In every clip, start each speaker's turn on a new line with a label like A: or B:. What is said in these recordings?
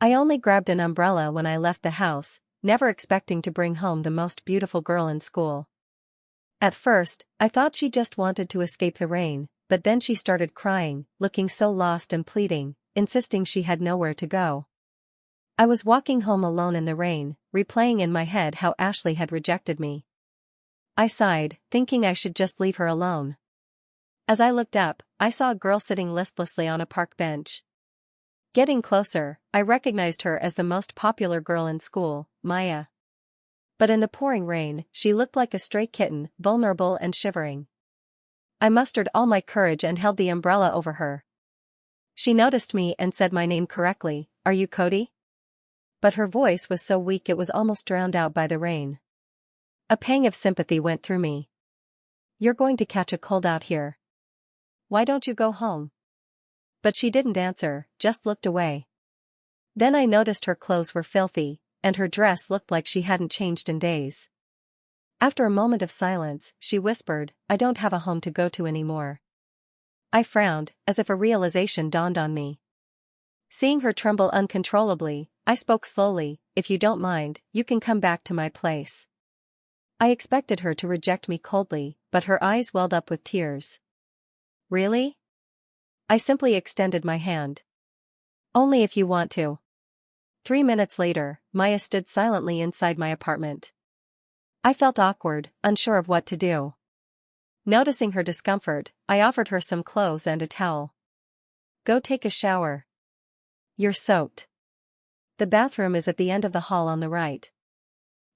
A: I only grabbed an umbrella when I left the house, never expecting to bring home the most beautiful girl in school. At first, I thought she just wanted to escape the rain, but then she started crying, looking so lost and pleading, insisting she had nowhere to go. I was walking home alone in the rain, replaying in my head how Ashley had rejected me. I sighed, thinking I should just leave her alone. As I looked up, I saw a girl sitting listlessly on a park bench. Getting closer, I recognized her as the most popular girl in school, Maya. But in the pouring rain, she looked like a stray kitten, vulnerable and shivering. I mustered all my courage and held the umbrella over her. She noticed me and said my name correctly, "Are you Cody?" But her voice was so weak it was almost drowned out by the rain. A pang of sympathy went through me. "You're going to catch a cold out here. Why don't you go home?" But she didn't answer, just looked away. Then I noticed her clothes were filthy, and her dress looked like she hadn't changed in days. After a moment of silence, she whispered, "I don't have a home to go to anymore." I frowned, as if a realization dawned on me. Seeing her tremble uncontrollably, I spoke slowly, "If you don't mind, you can come back to my place." I expected her to reject me coldly, but her eyes welled up with tears. "Really?" I simply extended my hand. "Only if you want to." 3 minutes later, Maya stood silently inside my apartment. I felt awkward, unsure of what to do. Noticing her discomfort, I offered her some clothes and a towel. "Go take a shower. You're soaked. The bathroom is at the end of the hall on the right.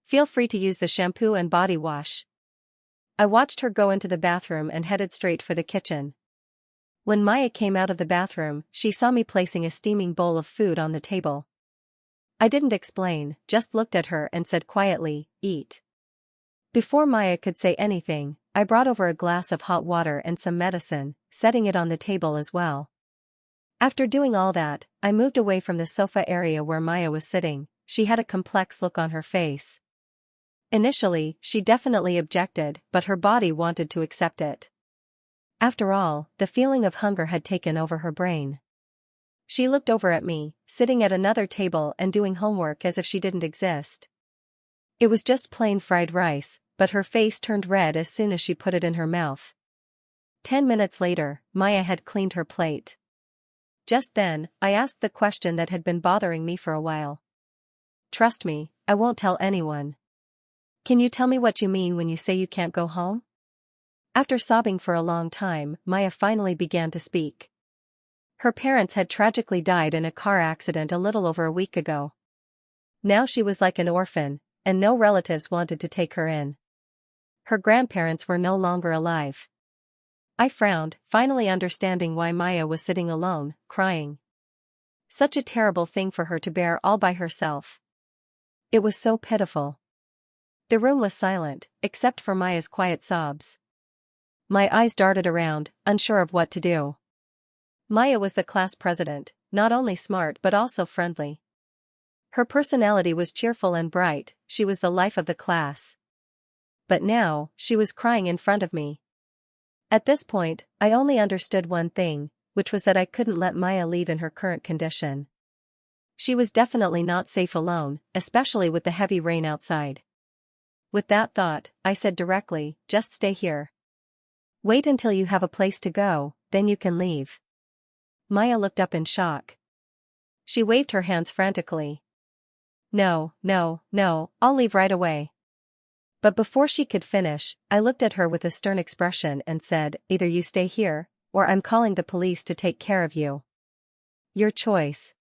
A: Feel free to use the shampoo and body wash." I watched her go into the bathroom and headed straight for the kitchen. When Maya came out of the bathroom, she saw me placing a steaming bowl of food on the table. I didn't explain, just looked at her and said quietly, "Eat." Before Maya could say anything, I brought over a glass of hot water and some medicine, setting it on the table as well. After doing all that, I moved away from the sofa area where Maya was sitting. She had a complex look on her face. Initially, she definitely objected, but her body wanted to accept it. After all, the feeling of hunger had taken over her brain. She looked over at me, sitting at another table and doing homework as if she didn't exist. It was just plain fried rice, but her face turned red as soon as she put it in her mouth. 10 minutes later, Maya had cleaned her plate. Just then, I asked the question that had been bothering me for a while. "Trust me, I won't tell anyone. Can you tell me what you mean when you say you can't go home?" After sobbing for a long time, Maya finally began to speak. Her parents had tragically died in a car accident a little over a week ago. Now she was like an orphan, and no relatives wanted to take her in. Her grandparents were no longer alive. I frowned, finally understanding why Maya was sitting alone, crying. Such a terrible thing for her to bear all by herself. It was so pitiful. The room was silent, except for Maya's quiet sobs. My eyes darted around, unsure of what to do. Maya was the class president, not only smart but also friendly. Her personality was cheerful and bright, she was the life of the class. But now, she was crying in front of me. At this point, I only understood one thing, which was that I couldn't let Maya leave in her current condition. She was definitely not safe alone, especially with the heavy rain outside. With that thought, I said directly, "Just stay here. Wait until you have a place to go, then you can leave." Maya looked up in shock. She waved her hands frantically. "No, no, no, I'll leave right away." But before she could finish, I looked at her with a stern expression and said, "Either you stay here, or I'm calling the police to take care of you. Your choice."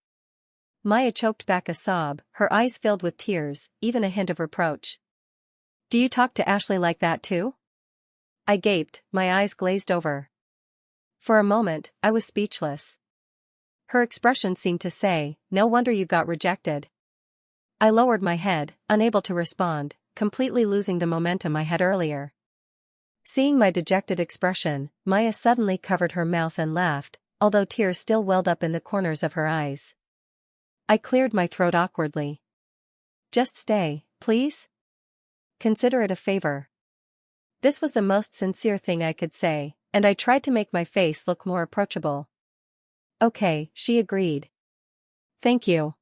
A: Maya choked back a sob, her eyes filled with tears, even a hint of reproach. "Do you talk to Ashley like that too?" I gaped, my eyes glazed over. For a moment, I was speechless. Her expression seemed to say, "No wonder you got rejected." I lowered my head, unable to respond, completely losing the momentum I had earlier. Seeing my dejected expression, Maya suddenly covered her mouth and laughed, although tears still welled up in the corners of her eyes. I cleared my throat awkwardly. "Just stay, please? Consider it a favor." This was the most sincere thing I could say, and I tried to make my face look more approachable. "Okay," she agreed. "Thank you."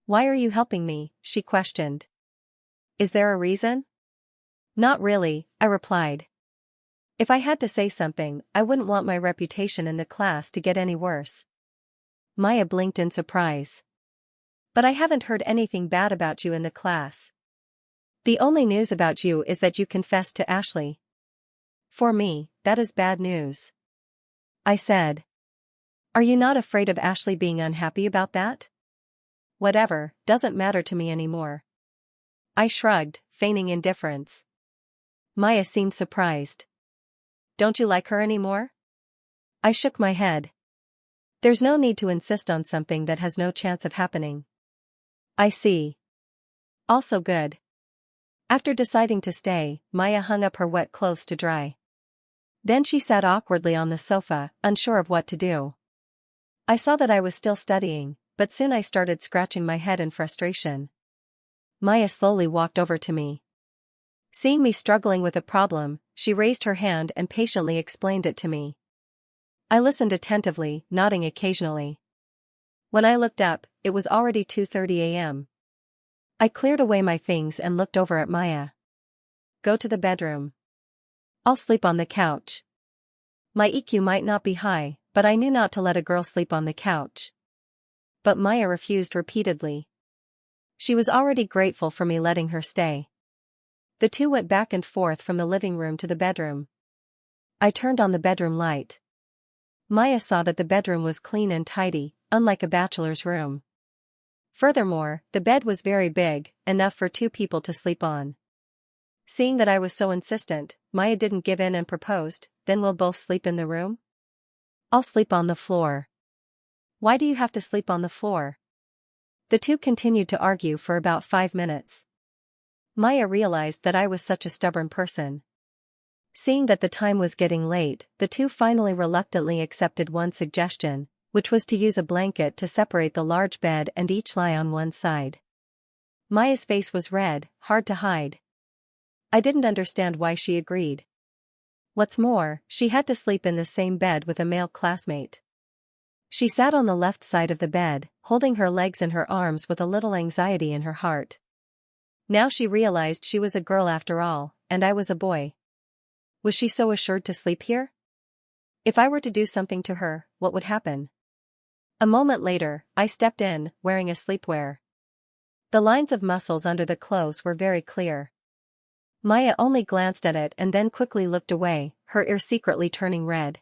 A: Why are you helping me? She questioned. Is there a reason? Not really, I replied. If I had to say something, I wouldn't want my reputation in the class to get any worse. Maya blinked in surprise. But I haven't heard anything bad about you in the class. The only news about you is that you confessed to Ashley. For me, that is bad news. I said. Are you not afraid of Ashley being unhappy about that? Whatever, doesn't matter to me anymore. I shrugged, feigning indifference. Maya seemed surprised. Don't you like her anymore? I shook my head. There's no need to insist on something that has no chance of happening. I see. Also good. After deciding to stay, Maya hung up her wet clothes to dry. Then she sat awkwardly on the sofa, unsure of what to do. I saw that I was still studying, but soon I started scratching my head in frustration. Maya slowly walked over to me. Seeing me struggling with a problem, she raised her hand and patiently explained it to me. I listened attentively, nodding occasionally. When I looked up, it was already 2:30 a.m. I cleared away my things and looked over at Maya. Go to the bedroom. I'll sleep on the couch. My EQ might not be high, but I knew not to let a girl sleep on the couch. But Maya refused repeatedly. She was already grateful for me letting her stay. The two went back and forth from the living room to the bedroom. I turned on the bedroom light. Maya saw that the bedroom was clean and tidy, unlike a bachelor's room. Furthermore, the bed was very big, enough for two people to sleep on. Seeing that I was so insistent, Maya didn't give in and proposed, then we'll both sleep in the room? I'll sleep on the floor. Why do you have to sleep on the floor? The two continued to argue for about 5 minutes. Maya realized that I was such a stubborn person. Seeing that the time was getting late, the two finally reluctantly accepted one suggestion, which was to use a blanket to separate the large bed and each lie on one side. Maya's face was red, hard to hide. I didn't understand why she agreed. What's more, she had to sleep in the same bed with a male classmate. She sat on the left side of the bed, holding her legs in her arms with a little anxiety in her heart. Now she realized she was a girl after all, and I was a boy. Was she so assured to sleep here? If I were to do something to her, what would happen? A moment later, I stepped in, wearing a sleepwear. The lines of muscles under the clothes were very clear. Maya only glanced at it and then quickly looked away, her ear secretly turning red.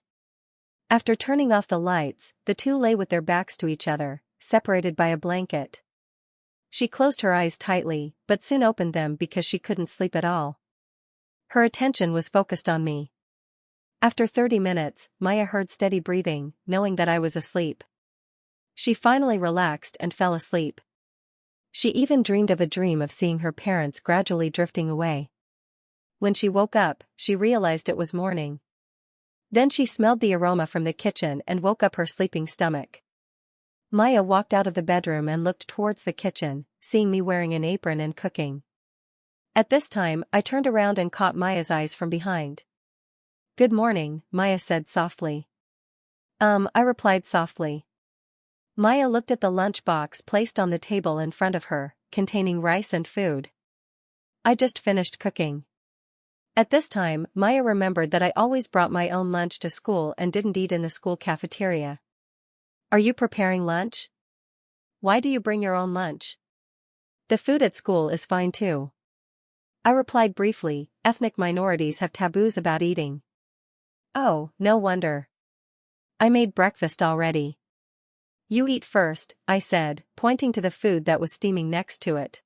A: After turning off the lights, the two lay with their backs to each other, separated by a blanket. She closed her eyes tightly, but soon opened them because she couldn't sleep at all. Her attention was focused on me. After 30 minutes, Maya heard steady breathing, knowing that I was asleep. She finally relaxed and fell asleep. She even dreamed of a dream of seeing her parents gradually drifting away. When she woke up, she realized it was morning. Then she smelled the aroma from the kitchen and woke up her sleeping stomach. Maya walked out of the bedroom and looked towards the kitchen, seeing me wearing an apron and cooking. At this time, I turned around and caught Maya's eyes from behind. Good morning, Maya said softly. I replied softly. Maya looked at the lunch box placed on the table in front of her, containing rice and food. I just finished cooking. At this time, Maya remembered that I always brought my own lunch to school and didn't eat in the school cafeteria. Are you preparing lunch? Why do you bring your own lunch? The food at school is fine too. I replied briefly, ethnic minorities have taboos about eating. Oh, no wonder. I made breakfast already. You eat first, I said, pointing to the food that was steaming next to it.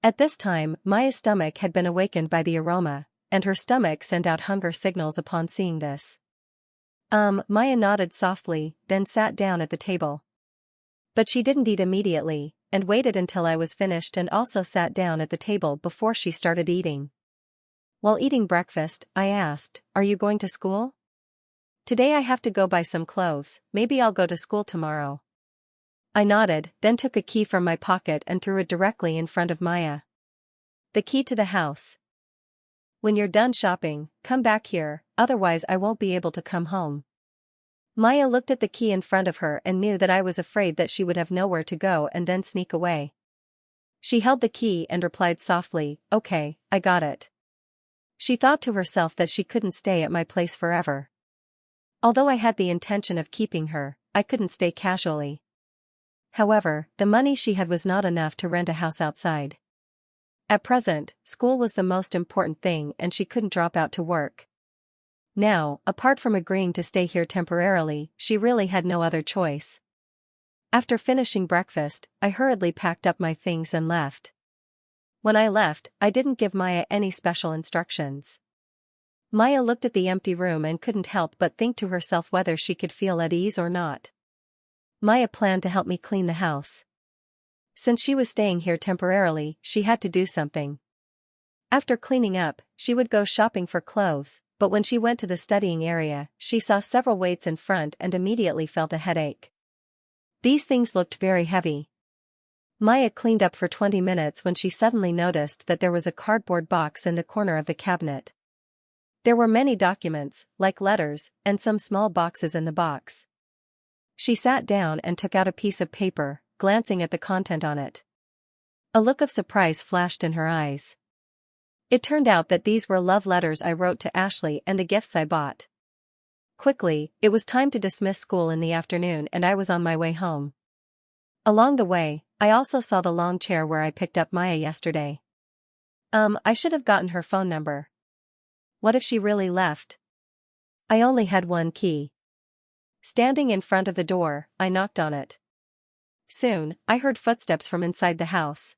A: At this time, Maya's stomach had been awakened by the aroma, and her stomach sent out hunger signals upon seeing this. Maya nodded softly, then sat down at the table. But she didn't eat immediately, and waited until I was finished and also sat down at the table before she started eating. While eating breakfast, I asked, Are you going to school? Today I have to go buy some clothes, maybe I'll go to school tomorrow. I nodded, then took a key from my pocket and threw it directly in front of Maya. The key to the house. When you're done shopping, come back here, otherwise I won't be able to come home. Maya looked at the key in front of her and knew that I was afraid that she would have nowhere to go and then sneak away. She held the key and replied softly, "Okay, I got it." She thought to herself that she couldn't stay at my place forever. Although I had the intention of keeping her, I couldn't stay casually. However, the money she had was not enough to rent a house outside. At present, school was the most important thing and she couldn't drop out to work. Now, apart from agreeing to stay here temporarily, she really had no other choice. After finishing breakfast, I hurriedly packed up my things and left. When I left, I didn't give Maya any special instructions. Maya looked at the empty room and couldn't help but think to herself whether she could feel at ease or not. Maya planned to help me clean the house. Since she was staying here temporarily, she had to do something. After cleaning up, she would go shopping for clothes, but when she went to the studying area, she saw several weights in front and immediately felt a headache. These things looked very heavy. Maya cleaned up for 20 minutes when she suddenly noticed that there was a cardboard box in the corner of the cabinet. There were many documents, like letters, and some small boxes in the box. She sat down and took out a piece of paper, glancing at the content on it. A look of surprise flashed in her eyes. It turned out that these were love letters I wrote to Ashley and the gifts I bought. Quickly, it was time to dismiss school in the afternoon and I was on my way home. Along the way, I also saw the long chair where I picked up Maya yesterday. I should have gotten her phone number. What if she really left? I only had one key. Standing in front of the door, I knocked on it. Soon, I heard footsteps from inside the house.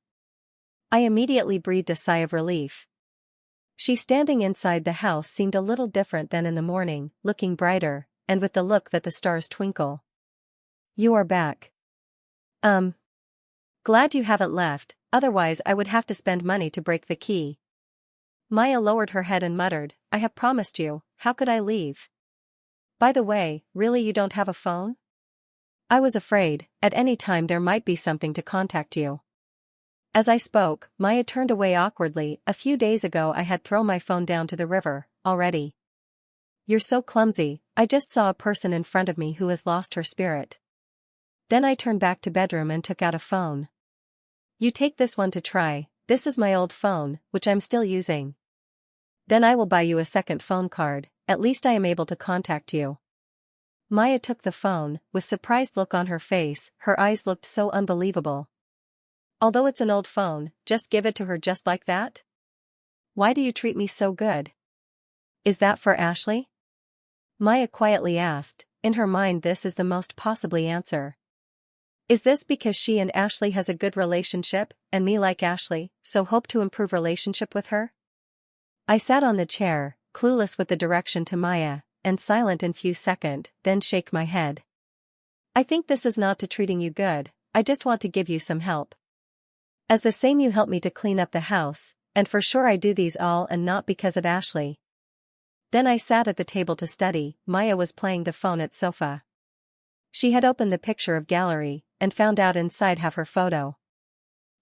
A: I immediately breathed a sigh of relief. She standing inside the house seemed a little different than in the morning, looking brighter, and with the look that the stars twinkle. "You are back. Glad you haven't left, otherwise I would have to spend money to break the key." Maya lowered her head and muttered, "I have promised you, how could I leave? By the way, really you don't have a phone?" I was afraid, at any time there might be something to contact you. As I spoke, Maya turned away awkwardly. "A few days ago I had thrown my phone down to the river, already." "You're so clumsy, I just saw a person in front of me who has lost her spirit." Then I turned back to bedroom and took out a phone. "You take this one to try, this is my old phone, which I'm still using. Then I will buy you a second phone card, at least I am able to contact you." Maya took the phone, with surprised look on her face, her eyes looked so unbelievable. "Although it's an old phone, just give it to her just like that? Why do you treat me so good? Is that for Ashley?" Maya quietly asked, in her mind this is the most possibly answer. Is this because she and Ashley has a good relationship, and me like Ashley, so hope to improve relationship with her? I sat on the chair, clueless with the direction to Maya, and silent in few seconds, then shake my head. "I think this is not to treating you good, I just want to give you some help. As the same you help me to clean up the house, and for sure I do these all and not because of Ashley." Then I sat at the table to study. Maya was playing the phone at sofa. She had opened the picture of gallery, and found out inside have her photo.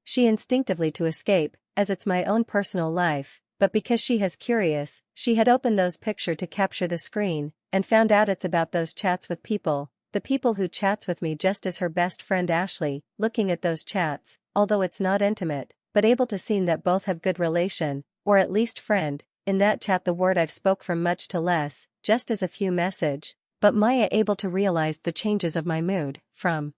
A: She instinctively to escape, as it's my own personal life, but because she has curious, she had opened those picture to capture the screen, and found out it's about those chats with people, the people who chats with me just as her best friend Ashley, looking at those chats, although it's not intimate, but able to see that both have good relation, or at least friend, in that chat the word I've spoke from much to less, just as a few message, but Maya able to realize the changes of my mood, from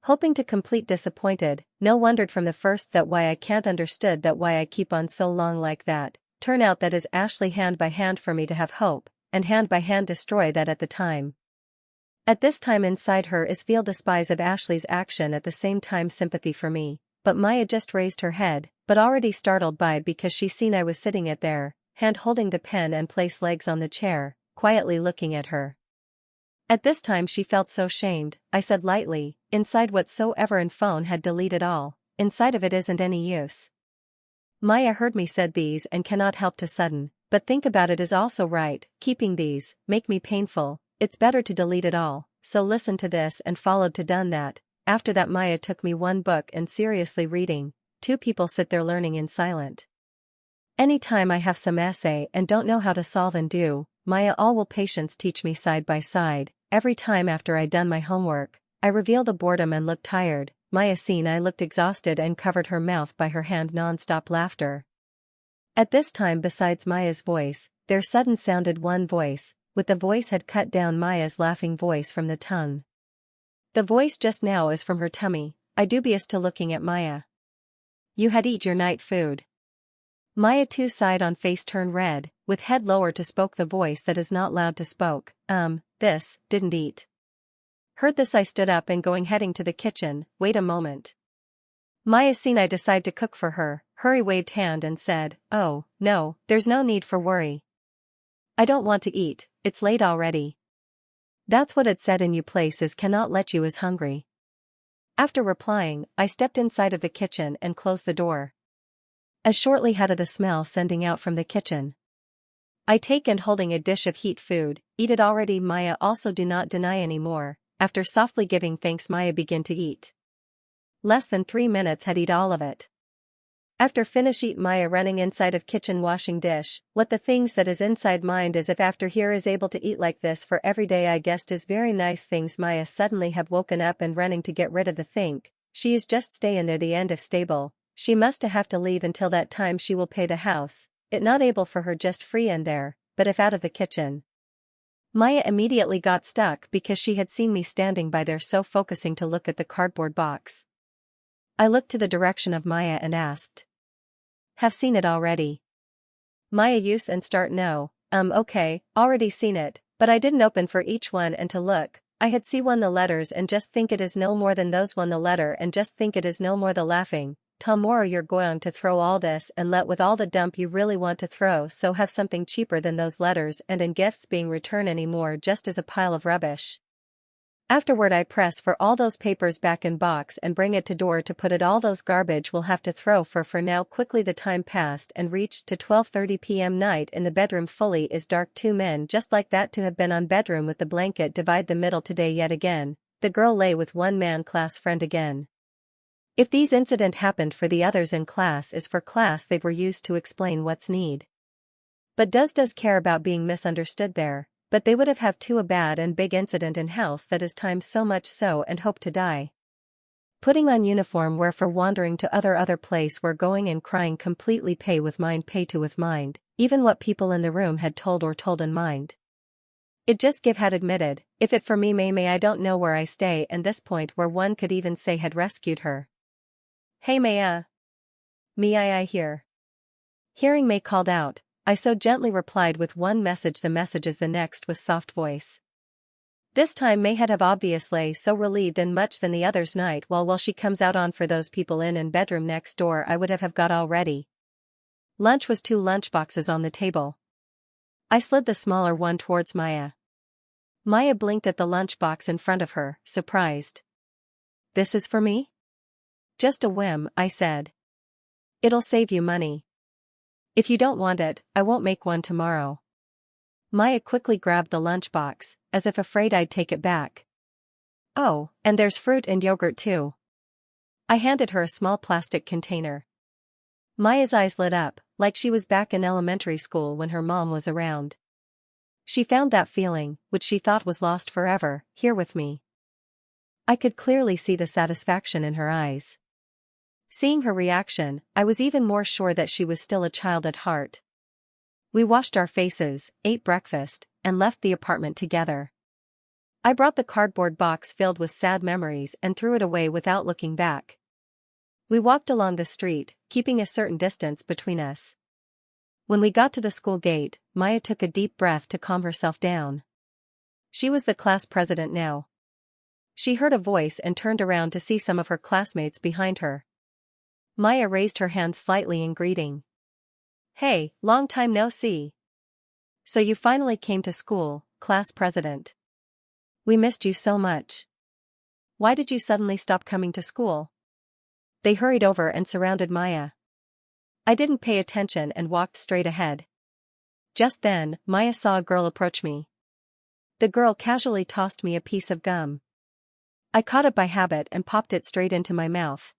A: hoping to complete disappointed, no wondered from the first that why I can't understood that why I keep on so long like that, turn out that is Ashley hand by hand for me to have hope, and hand by hand destroy that at the time. At this time inside her is feel despise of Ashley's action at the same time sympathy for me, but Maya just raised her head, but already startled by because she seen I was sitting it there, hand holding the pen and place legs on the chair, quietly looking at her. At this time she felt so shamed, I said lightly, inside whatsoever in phone had deleted all, inside of it isn't any use. Maya heard me said these and cannot help to sudden, but think about it is also right, keeping these, make me painful, it's better to delete it all, so listen to this and followed to done that. After that Maya took me one book and seriously reading, two people sit there learning in silent. Anytime I have some essay and don't know how to solve and do, Maya all will patience teach me side by side. Every time after I'd done my homework, I revealed a boredom and looked tired. Maya seen I looked exhausted and covered her mouth by her hand non-stop laughter. At this time besides Maya's voice, there sudden sounded one voice, with the voice had cut down Maya's laughing voice from the tongue. The voice just now is from her tummy. I dubious to looking at Maya. You had eat your night food. Maya too sighed on face turned red, with head lower to spoke the voice that is not loud to spoke, this, didn't eat. Heard this I stood up and going heading to the kitchen, wait a moment. Maya seen I decide to cook for her, hurry waved hand and said, oh, no, there's no need for worry. I don't want to eat, it's late already. That's what it said in you places cannot let you is hungry. After replying, I stepped inside of the kitchen and closed the door. As shortly had the smell sending out from the kitchen. I take and holding a dish of heat food, eat it already Maya also do not deny any more, after softly giving thanks Maya begin to eat. Less than 3 minutes had eat all of it. After finish eat Maya running inside of kitchen washing dish, what the things that is inside mind is if after here is able to eat like this for every day I guessed is very nice things Maya suddenly have woken up and running to get rid of the think, she is just staying there the end of stable, she must have to leave until that time she will pay the house, it not able for her just free in there, but if out of the kitchen. Maya immediately got stuck because she had seen me standing by there so focusing to look at the cardboard box. I looked to the direction of Maya and asked. Have seen it already? Maya use and start no, okay, already seen it, but I didn't open for each one and to look, I had see one the letters and just think it is no more than those one the letter and just think it is no more the laughing, tomorrow you're going to throw all this and let with all the dump you really want to throw so have something cheaper than those letters and in gifts being returned anymore just as a pile of rubbish. Afterward I press for all those papers back in box and bring it to door to put it all those garbage we'll have to throw for now quickly the time passed and reached to 12:30 p.m. night in the bedroom fully is dark 2 men just like that to have been on bedroom with the blanket divide the middle today yet again, the girl lay with one man class friend again. If these incident happened for the others in class is for class they were used to explain what's need. But does care about being misunderstood there. But they would have too a bad and big incident in house that is times so much so and hope to die. Putting on uniform where for wandering to other place where going and crying completely pay to with mind, even what people in the room had told in mind. It just give had admitted, if it for me may I don't know where I stay and this point where one could even say had rescued her. Hey Maya. Me I hear. Hearing May called out. I so gently replied with one message the messages the next with soft voice. This time May had have obviously so relieved and much than the other's night while she comes out on for those people in and bedroom next door I would have got all ready. Lunch was 2 lunch boxes on the table. I slid the smaller one towards Maya. Maya blinked at the lunch box in front of her, surprised. This is for me? Just a whim, I said. It'll save you money. If you don't want it, I won't make one tomorrow. Maya quickly grabbed the lunchbox, as if afraid I'd take it back. Oh, and there's fruit and yogurt too. I handed her a small plastic container. Maya's eyes lit up, like she was back in elementary school when her mom was around. She found that feeling, which she thought was lost forever, here with me. I could clearly see the satisfaction in her eyes. Seeing her reaction, I was even more sure that she was still a child at heart. We washed our faces, ate breakfast, and left the apartment together. I brought the cardboard box filled with sad memories and threw it away without looking back. We walked along the street, keeping a certain distance between us. When we got to the school gate, Maya took a deep breath to calm herself down. She was the class president now. She heard a voice and turned around to see some of her classmates behind her. Maya raised her hand slightly in greeting. Hey, long time no see. So you finally came to school, class president. We missed you so much. Why did you suddenly stop coming to school? They hurried over and surrounded Maya. I didn't pay attention and walked straight ahead. Just then, Maya saw a girl approach me. The girl casually tossed me a piece of gum. I caught it by habit and popped it straight into my mouth.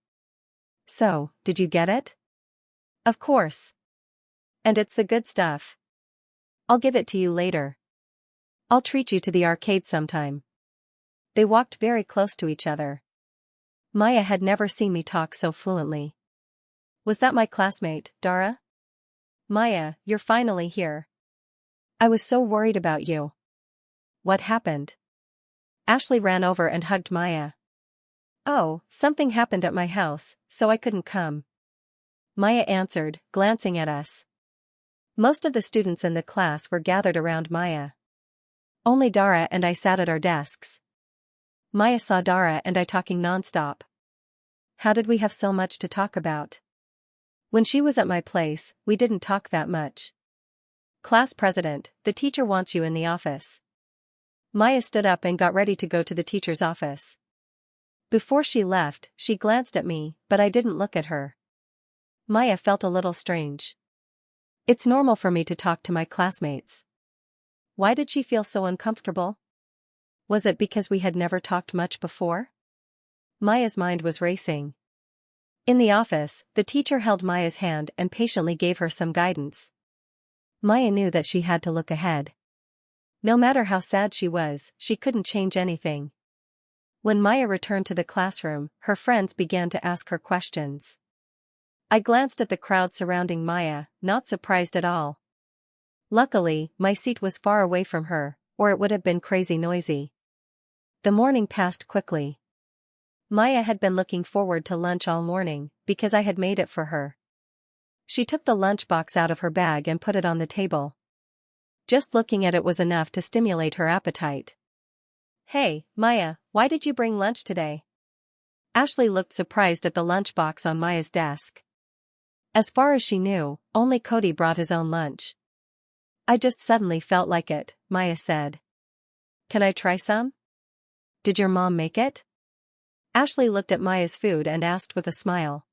A: So, did you get it? Of course. And it's the good stuff. I'll give it to you later. I'll treat you to the arcade sometime. They walked very close to each other. Maya had never seen me talk so fluently. Was that my classmate, Dara? Maya, you're finally here. I was so worried about you. What happened? Ashley ran over and hugged Maya. Oh, something happened at my house, so I couldn't come. Maya answered, glancing at us. Most of the students in the class were gathered around Maya. Only Dara and I sat at our desks. Maya saw Dara and I talking nonstop. How did we have so much to talk about? When she was at my place, we didn't talk that much. Class president, the teacher wants you in the office. Maya stood up and got ready to go to the teacher's office. Before she left, she glanced at me, but I didn't look at her. Maya felt a little strange. It's normal for me to talk to my classmates. Why did she feel so uncomfortable? Was it because we had never talked much before? Maya's mind was racing. In the office, the teacher held Maya's hand and patiently gave her some guidance. Maya knew that she had to look ahead. No matter how sad she was, she couldn't change anything. When Maya returned to the classroom, her friends began to ask her questions. I glanced at the crowd surrounding Maya, not surprised at all. Luckily, my seat was far away from her, or it would have been crazy noisy. The morning passed quickly. Maya had been looking forward to lunch all morning, because I had made it for her. She took the lunchbox out of her bag and put it on the table. Just looking at it was enough to stimulate her appetite. Hey, Maya, why did you bring lunch today? Ashley looked surprised at the lunchbox on Maya's desk. As far as she knew, only Cody brought his own lunch. I just suddenly felt like it, Maya said. Can I try some? Did your mom make it? Ashley looked at Maya's food and asked with a smile.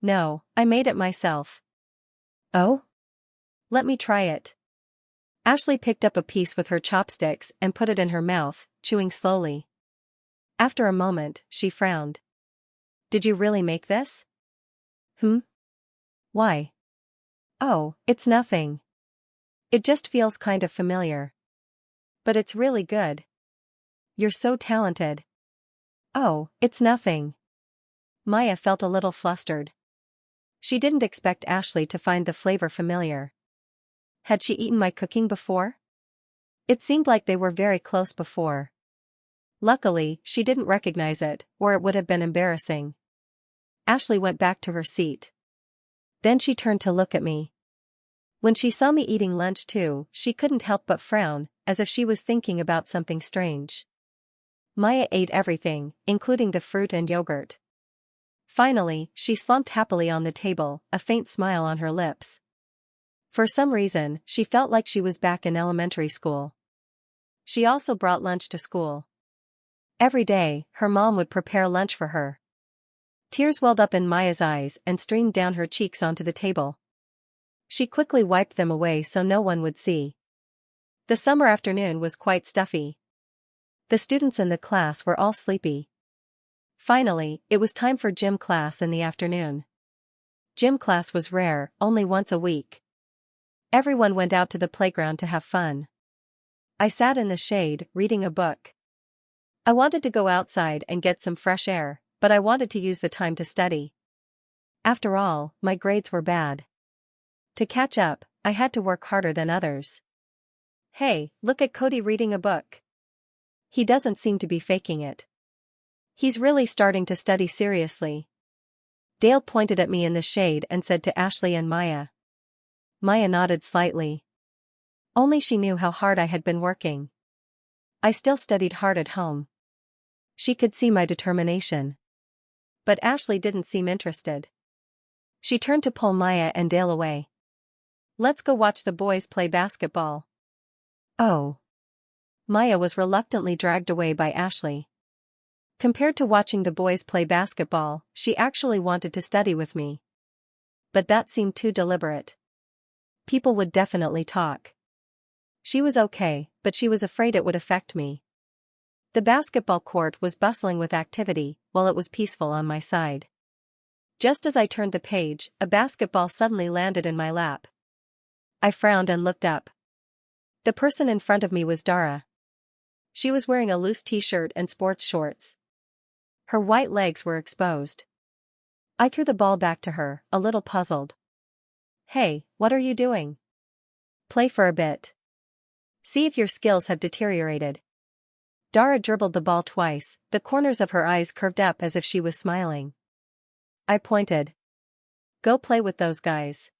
A: No, I made it myself. Oh? Let me try it. Ashley picked up a piece with her chopsticks and put it in her mouth, chewing slowly. After a moment, she frowned. Did you really make this? Why? Oh, it's nothing. It just feels kind of familiar. But it's really good. You're so talented. Oh, it's nothing. Maya felt a little flustered. She didn't expect Ashley to find the flavor familiar. Had she eaten my cooking before? It seemed like they were very close before. Luckily, she didn't recognize it, or it would have been embarrassing. Ashley went back to her seat. Then she turned to look at me. When she saw me eating lunch too, she couldn't help but frown, as if she was thinking about something strange. Maya ate everything, including the fruit and yogurt. Finally, she slumped happily on the table, a faint smile on her lips. For some reason, she felt like she was back in elementary school. She also brought lunch to school. Every day, her mom would prepare lunch for her. Tears welled up in Maya's eyes and streamed down her cheeks onto the table. She quickly wiped them away so no one would see. The summer afternoon was quite stuffy. The students in the class were all sleepy. Finally, it was time for gym class in the afternoon. Gym class was rare, only once a week. Everyone went out to the playground to have fun. I sat in the shade, reading a book. I wanted to go outside and get some fresh air, but I wanted to use the time to study. After all, my grades were bad. To catch up, I had to work harder than others. Hey, look at Cody reading a book. He doesn't seem to be faking it. He's really starting to study seriously. Dale pointed at me in the shade and said to Ashley and Maya. Maya nodded slightly. Only she knew how hard I had been working. I still studied hard at home. She could see my determination. But Ashley didn't seem interested. She turned to pull Maya and Dale away. Let's go watch the boys play basketball. Oh. Maya was reluctantly dragged away by Ashley. Compared to watching the boys play basketball, she actually wanted to study with me. But that seemed too deliberate. People would definitely talk. She was okay, but she was afraid it would affect me. The basketball court was bustling with activity, while it was peaceful on my side. Just as I turned the page, a basketball suddenly landed in my lap. I frowned and looked up. The person in front of me was Dara. She was wearing a loose t-shirt and sports shorts. Her white legs were exposed. I threw the ball back to her, a little puzzled. Hey, what are you doing? Play for a bit. See if your skills have deteriorated. Dara dribbled the ball twice, the corners of her eyes curved up as if she was smiling. I pointed. Go play with those guys.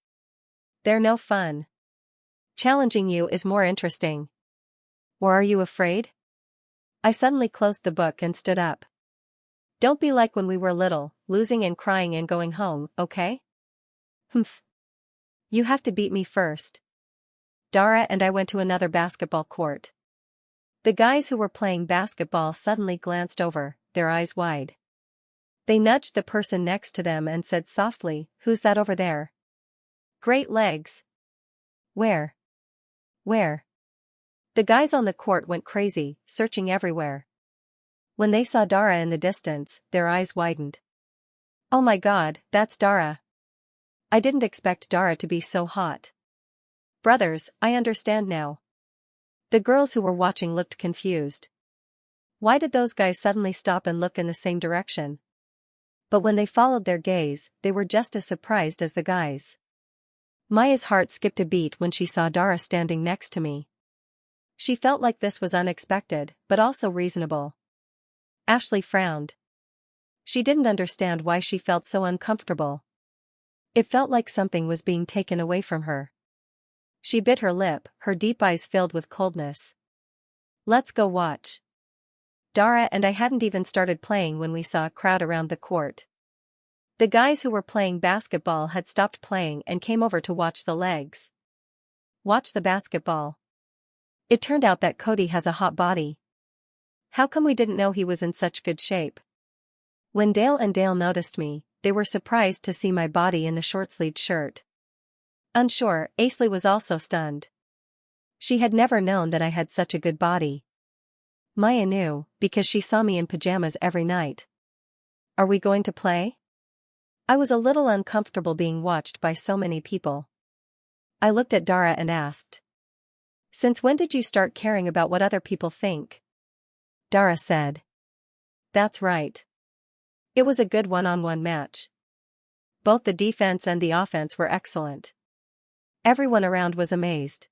A: They're no fun. Challenging you is more interesting. Or are you afraid? I suddenly closed the book and stood up. Don't be like when we were little, losing and crying and going home, okay? Humph. You have to beat me first. Dara and I went to another basketball court. The guys who were playing basketball suddenly glanced over, their eyes wide. They nudged the person next to them and said softly, "Who's that over there?" Great legs. Where? Where? The guys on the court went crazy, searching everywhere. When they saw Dara in the distance, their eyes widened. Oh my God, that's Dara. I didn't expect Dara to be so hot. Brothers, I understand now. The girls who were watching looked confused. Why did those guys suddenly stop and look in the same direction? But when they followed their gaze, they were just as surprised as the guys. Maya's heart skipped a beat when she saw Dara standing next to me. She felt like this was unexpected, but also reasonable. Ashley frowned. She didn't understand why she felt so uncomfortable. It felt like something was being taken away from her. She bit her lip, her deep eyes filled with coldness. Let's go watch. Dara and I hadn't even started playing when we saw a crowd around the court. The guys who were playing basketball had stopped playing and came over to watch the legs. Watch the basketball. It turned out that Cody has a hot body. How come we didn't know he was in such good shape? When Dale and Dale noticed me, they were surprised to see my body in the short-sleeved shirt. Unsure, Aisley was also stunned. She had never known that I had such a good body. Maya knew, because she saw me in pajamas every night. Are we going to play? I was a little uncomfortable being watched by so many people. I looked at Dara and asked. Since when did you start caring about what other people think? Dara said. That's right. It was a good one-on-one match. Both the defense and the offense were excellent. Everyone around was amazed.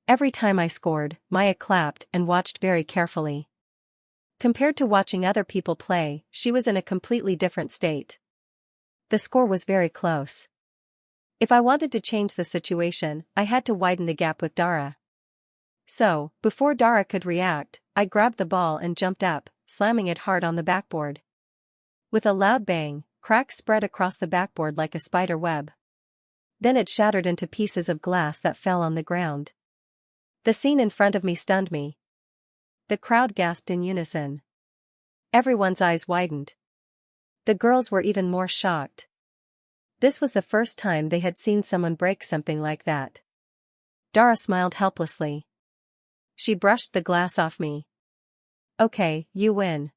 A: Every time I scored, Maya clapped and watched very carefully. Compared to watching other people play, she was in a completely different state. The score was very close. If I wanted to change the situation, I had to widen the gap with Dara. So, before Dara could react, I grabbed the ball and jumped up, slamming it hard on the backboard. With a loud bang, cracks spread across the backboard like a spider web. Then it shattered into pieces of glass that fell on the ground. The scene in front of me stunned me. The crowd gasped in unison. Everyone's eyes widened. The girls were even more shocked. This was the first time they had seen someone break something like that. Dara smiled helplessly. She brushed the glass off me. Okay, you win.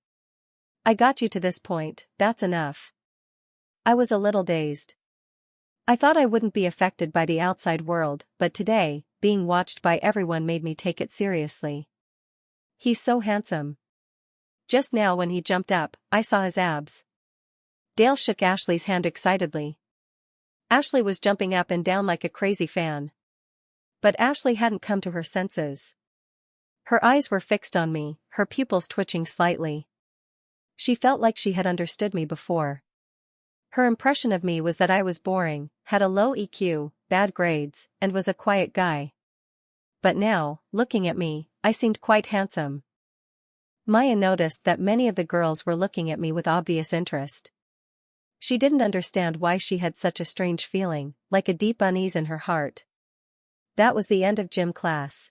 A: I got you to this point, that's enough. I was a little dazed. I thought I wouldn't be affected by the outside world, but today, being watched by everyone made me take it seriously. He's so handsome. Just now when he jumped up, I saw his abs. Dale shook Ashley's hand excitedly. Ashley was jumping up and down like a crazy fan. But Ashley hadn't come to her senses. Her eyes were fixed on me, her pupils twitching slightly. She felt like she had understood me before. Her impression of me was that I was boring, had a low EQ, bad grades, and was a quiet guy. But now, looking at me, I seemed quite handsome. Maya noticed that many of the girls were looking at me with obvious interest. She didn't understand why she had such a strange feeling, like a deep unease in her heart. That was the end of gym class.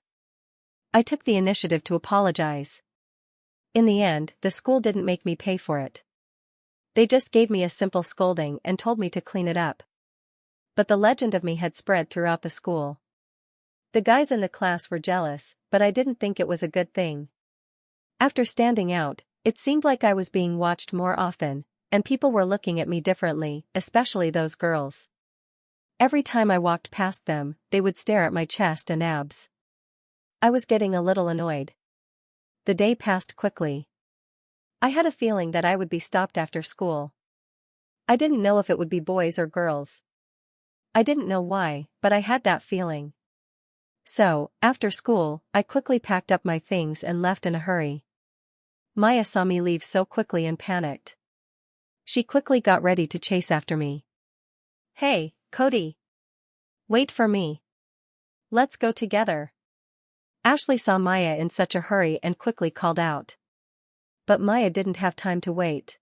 A: I took the initiative to apologize. In the end, the school didn't make me pay for it. They just gave me a simple scolding and told me to clean it up. But the legend of me had spread throughout the school. The guys in the class were jealous, but I didn't think it was a good thing. After standing out, it seemed like I was being watched more often, and people were looking at me differently, especially those girls. Every time I walked past them, they would stare at my chest and abs. I was getting a little annoyed. The day passed quickly. I had a feeling that I would be stopped after school. I didn't know if it would be boys or girls. I didn't know why, but I had that feeling. So, after school, I quickly packed up my things and left in a hurry. Maya saw me leave so quickly and panicked. She quickly got ready to chase after me. "Hey, Cody. Wait for me. Let's go together." Ashley saw Maya in such a hurry and quickly called out. But Maya didn't have time to wait.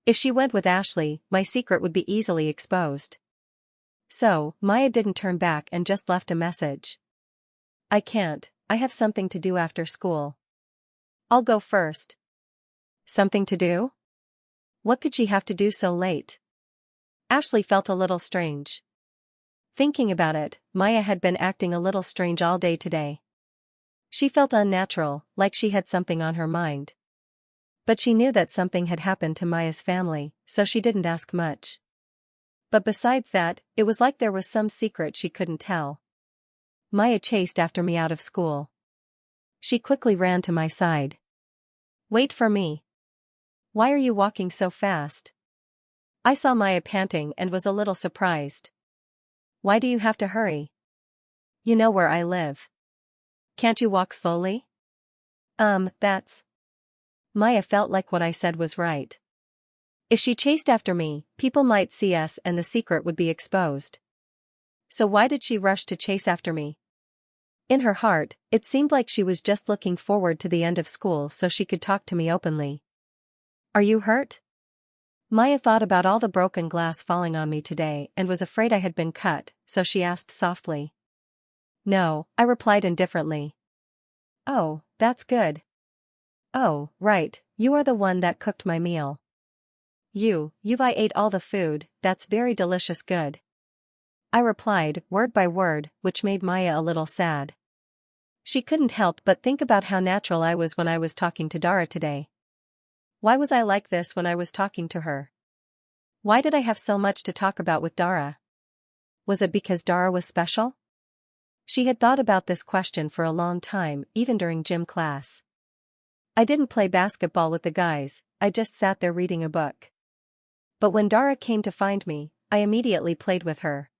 A: If she went with Ashley, my secret would be easily exposed. So, Maya didn't turn back and just left a message. "I can't, I have something to do after school. I'll go first." Something to do? What could she have to do so late? Ashley felt a little strange. Thinking about it, Maya had been acting a little strange all day today. She felt unnatural, like she had something on her mind. But she knew that something had happened to Maya's family, so she didn't ask much. But besides that, it was like there was some secret she couldn't tell. Maya chased after me out of school. She quickly ran to my side. "Wait for me. Why are you walking so fast?" I saw Maya panting and was a little surprised. "Why do you have to hurry? You know where I live. Can't you walk slowly?" That's..." Maya felt like what I said was right. If she chased after me, people might see us and the secret would be exposed. So why did she rush to chase after me? In her heart, it seemed like she was just looking forward to the end of school so she could talk to me openly. "Are you hurt?" Maya thought about all the broken glass falling on me today and was afraid I had been cut, so she asked softly. "No," I replied indifferently. "Oh, that's good. Oh, right, you are the one that cooked my meal. I ate all the food, that's very delicious good." I replied, word by word, which made Maya a little sad. She couldn't help but think about how natural I was when I was talking to Dara today. Why was I like this when I was talking to her? Why did I have so much to talk about with Dara? Was it because Dara was special? She had thought about this question for a long time, even during gym class. I didn't play basketball with the guys, I just sat there reading a book. But when Dara came to find me, I immediately played with her.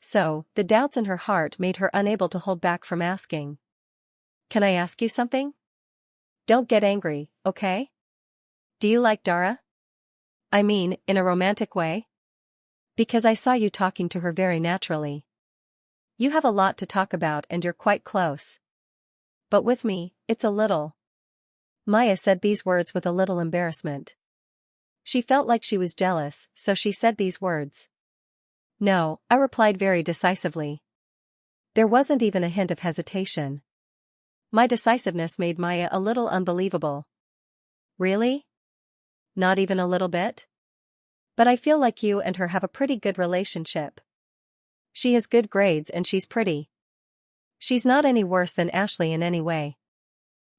A: So, the doubts in her heart made her unable to hold back from asking. "Can I ask you something? Don't get angry, okay? Do you like Dara? I mean, in a romantic way? Because I saw you talking to her very naturally. You have a lot to talk about and you're quite close. But with me, it's a little..." Maya said these words with a little embarrassment. She felt like she was jealous, so she said these words. "No," I replied very decisively. There wasn't even a hint of hesitation. My decisiveness made Maya a little unbelievable. "Really? Not even a little bit? But I feel like you and her have a pretty good relationship. She has good grades and she's pretty. She's not any worse than Ashley in any way."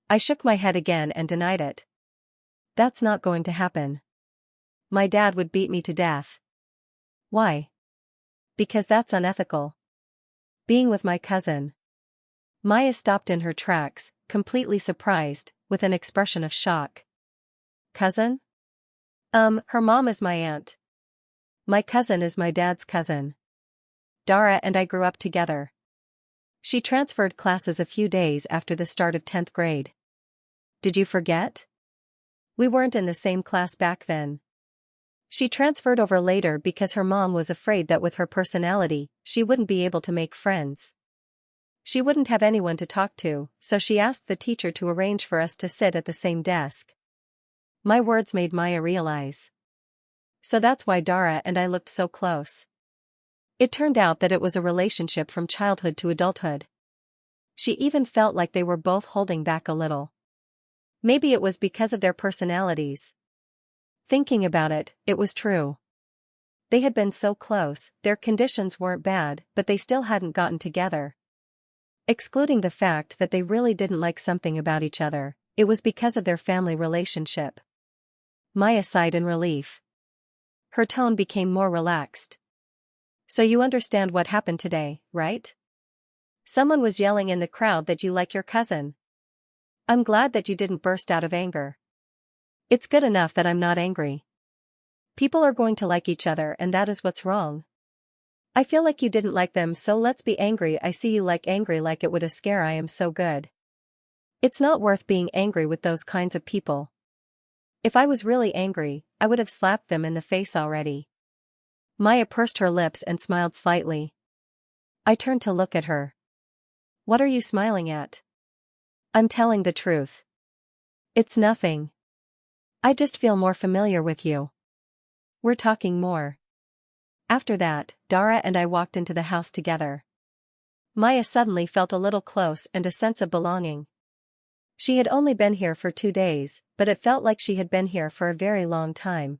A: I shook my head again and denied it. "That's not going to happen. My dad would beat me to death." "Why?" "Because that's unethical. Being with my cousin." Maya stopped in her tracks, completely surprised, with an expression of shock. "Cousin? Her mom is my aunt. My cousin is my dad's cousin. Dara and I grew up together. She transferred classes a few days after the start of 10th grade. Did you forget? We weren't in the same class back then. She transferred over later because her mom was afraid that with her personality, she wouldn't be able to make friends. She wouldn't have anyone to talk to, so she asked the teacher to arrange for us to sit at the same desk." My words made Maya realize. So that's why Dara and I looked so close. It turned out that it was a relationship from childhood to adulthood. She even felt like they were both holding back a little. Maybe it was because of their personalities. Thinking about it, it was true. They had been so close, their conditions weren't bad, but they still hadn't gotten together. Excluding the fact that they really didn't like something about each other, it was because of their family relationship. Maya sighed in relief. Her tone became more relaxed. "So you understand what happened today, right?" Someone was yelling in the crowd that you like your cousin. I'm glad that you didn't burst out of anger. It's good enough that I'm not angry. People are going to like each other and that is what's wrong. I feel like you didn't like them, so let's be angry. I see you like angry like it would a scare. I am so good. It's not worth being angry with those kinds of people. If I was really angry, I would have slapped them in the face already. Maya pursed her lips and smiled slightly. I turned to look at her. What are you smiling at? I'm telling the truth. It's nothing. I just feel more familiar with you. We're talking more. After that, Dara and I walked into the house together. Maya suddenly felt a little close and a sense of belonging. She had only been here for 2 days, but it felt like she had been here for a very long time.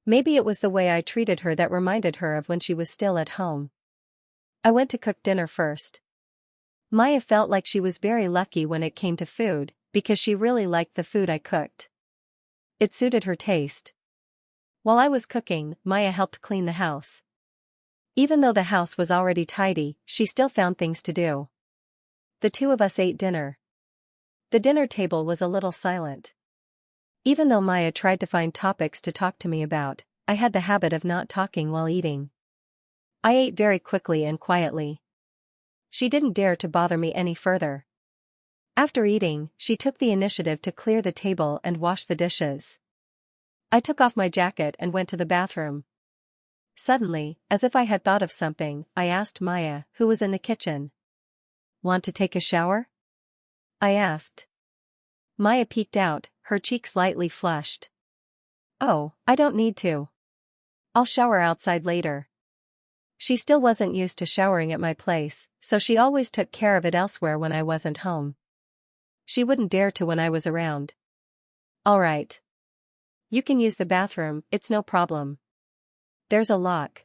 A: Maybe it was the way I treated her that reminded her of when she was still at home. I went to cook dinner first. Maya felt like she was very lucky when it came to food, because she really liked the food I cooked. It suited her taste. While I was cooking, Maya helped clean the house. Even though the house was already tidy, she still found things to do. The two of us ate dinner. The dinner table was a little silent. Even though Maya tried to find topics to talk to me about, I had the habit of not talking while eating. I ate very quickly and quietly. She didn't dare to bother me any further. After eating, she took the initiative to clear the table and wash the dishes. I took off my jacket and went to the bathroom. Suddenly, as if I had thought of something, I asked Maya, who was in the kitchen. Want to take a shower? I asked. Maya peeked out, her cheeks lightly flushed. Oh, I don't need to. I'll shower outside later. She still wasn't used to showering at my place, so she always took care of it elsewhere when I wasn't home. She wouldn't dare to when I was around. All right. You can use the bathroom, it's no problem. There's a lock.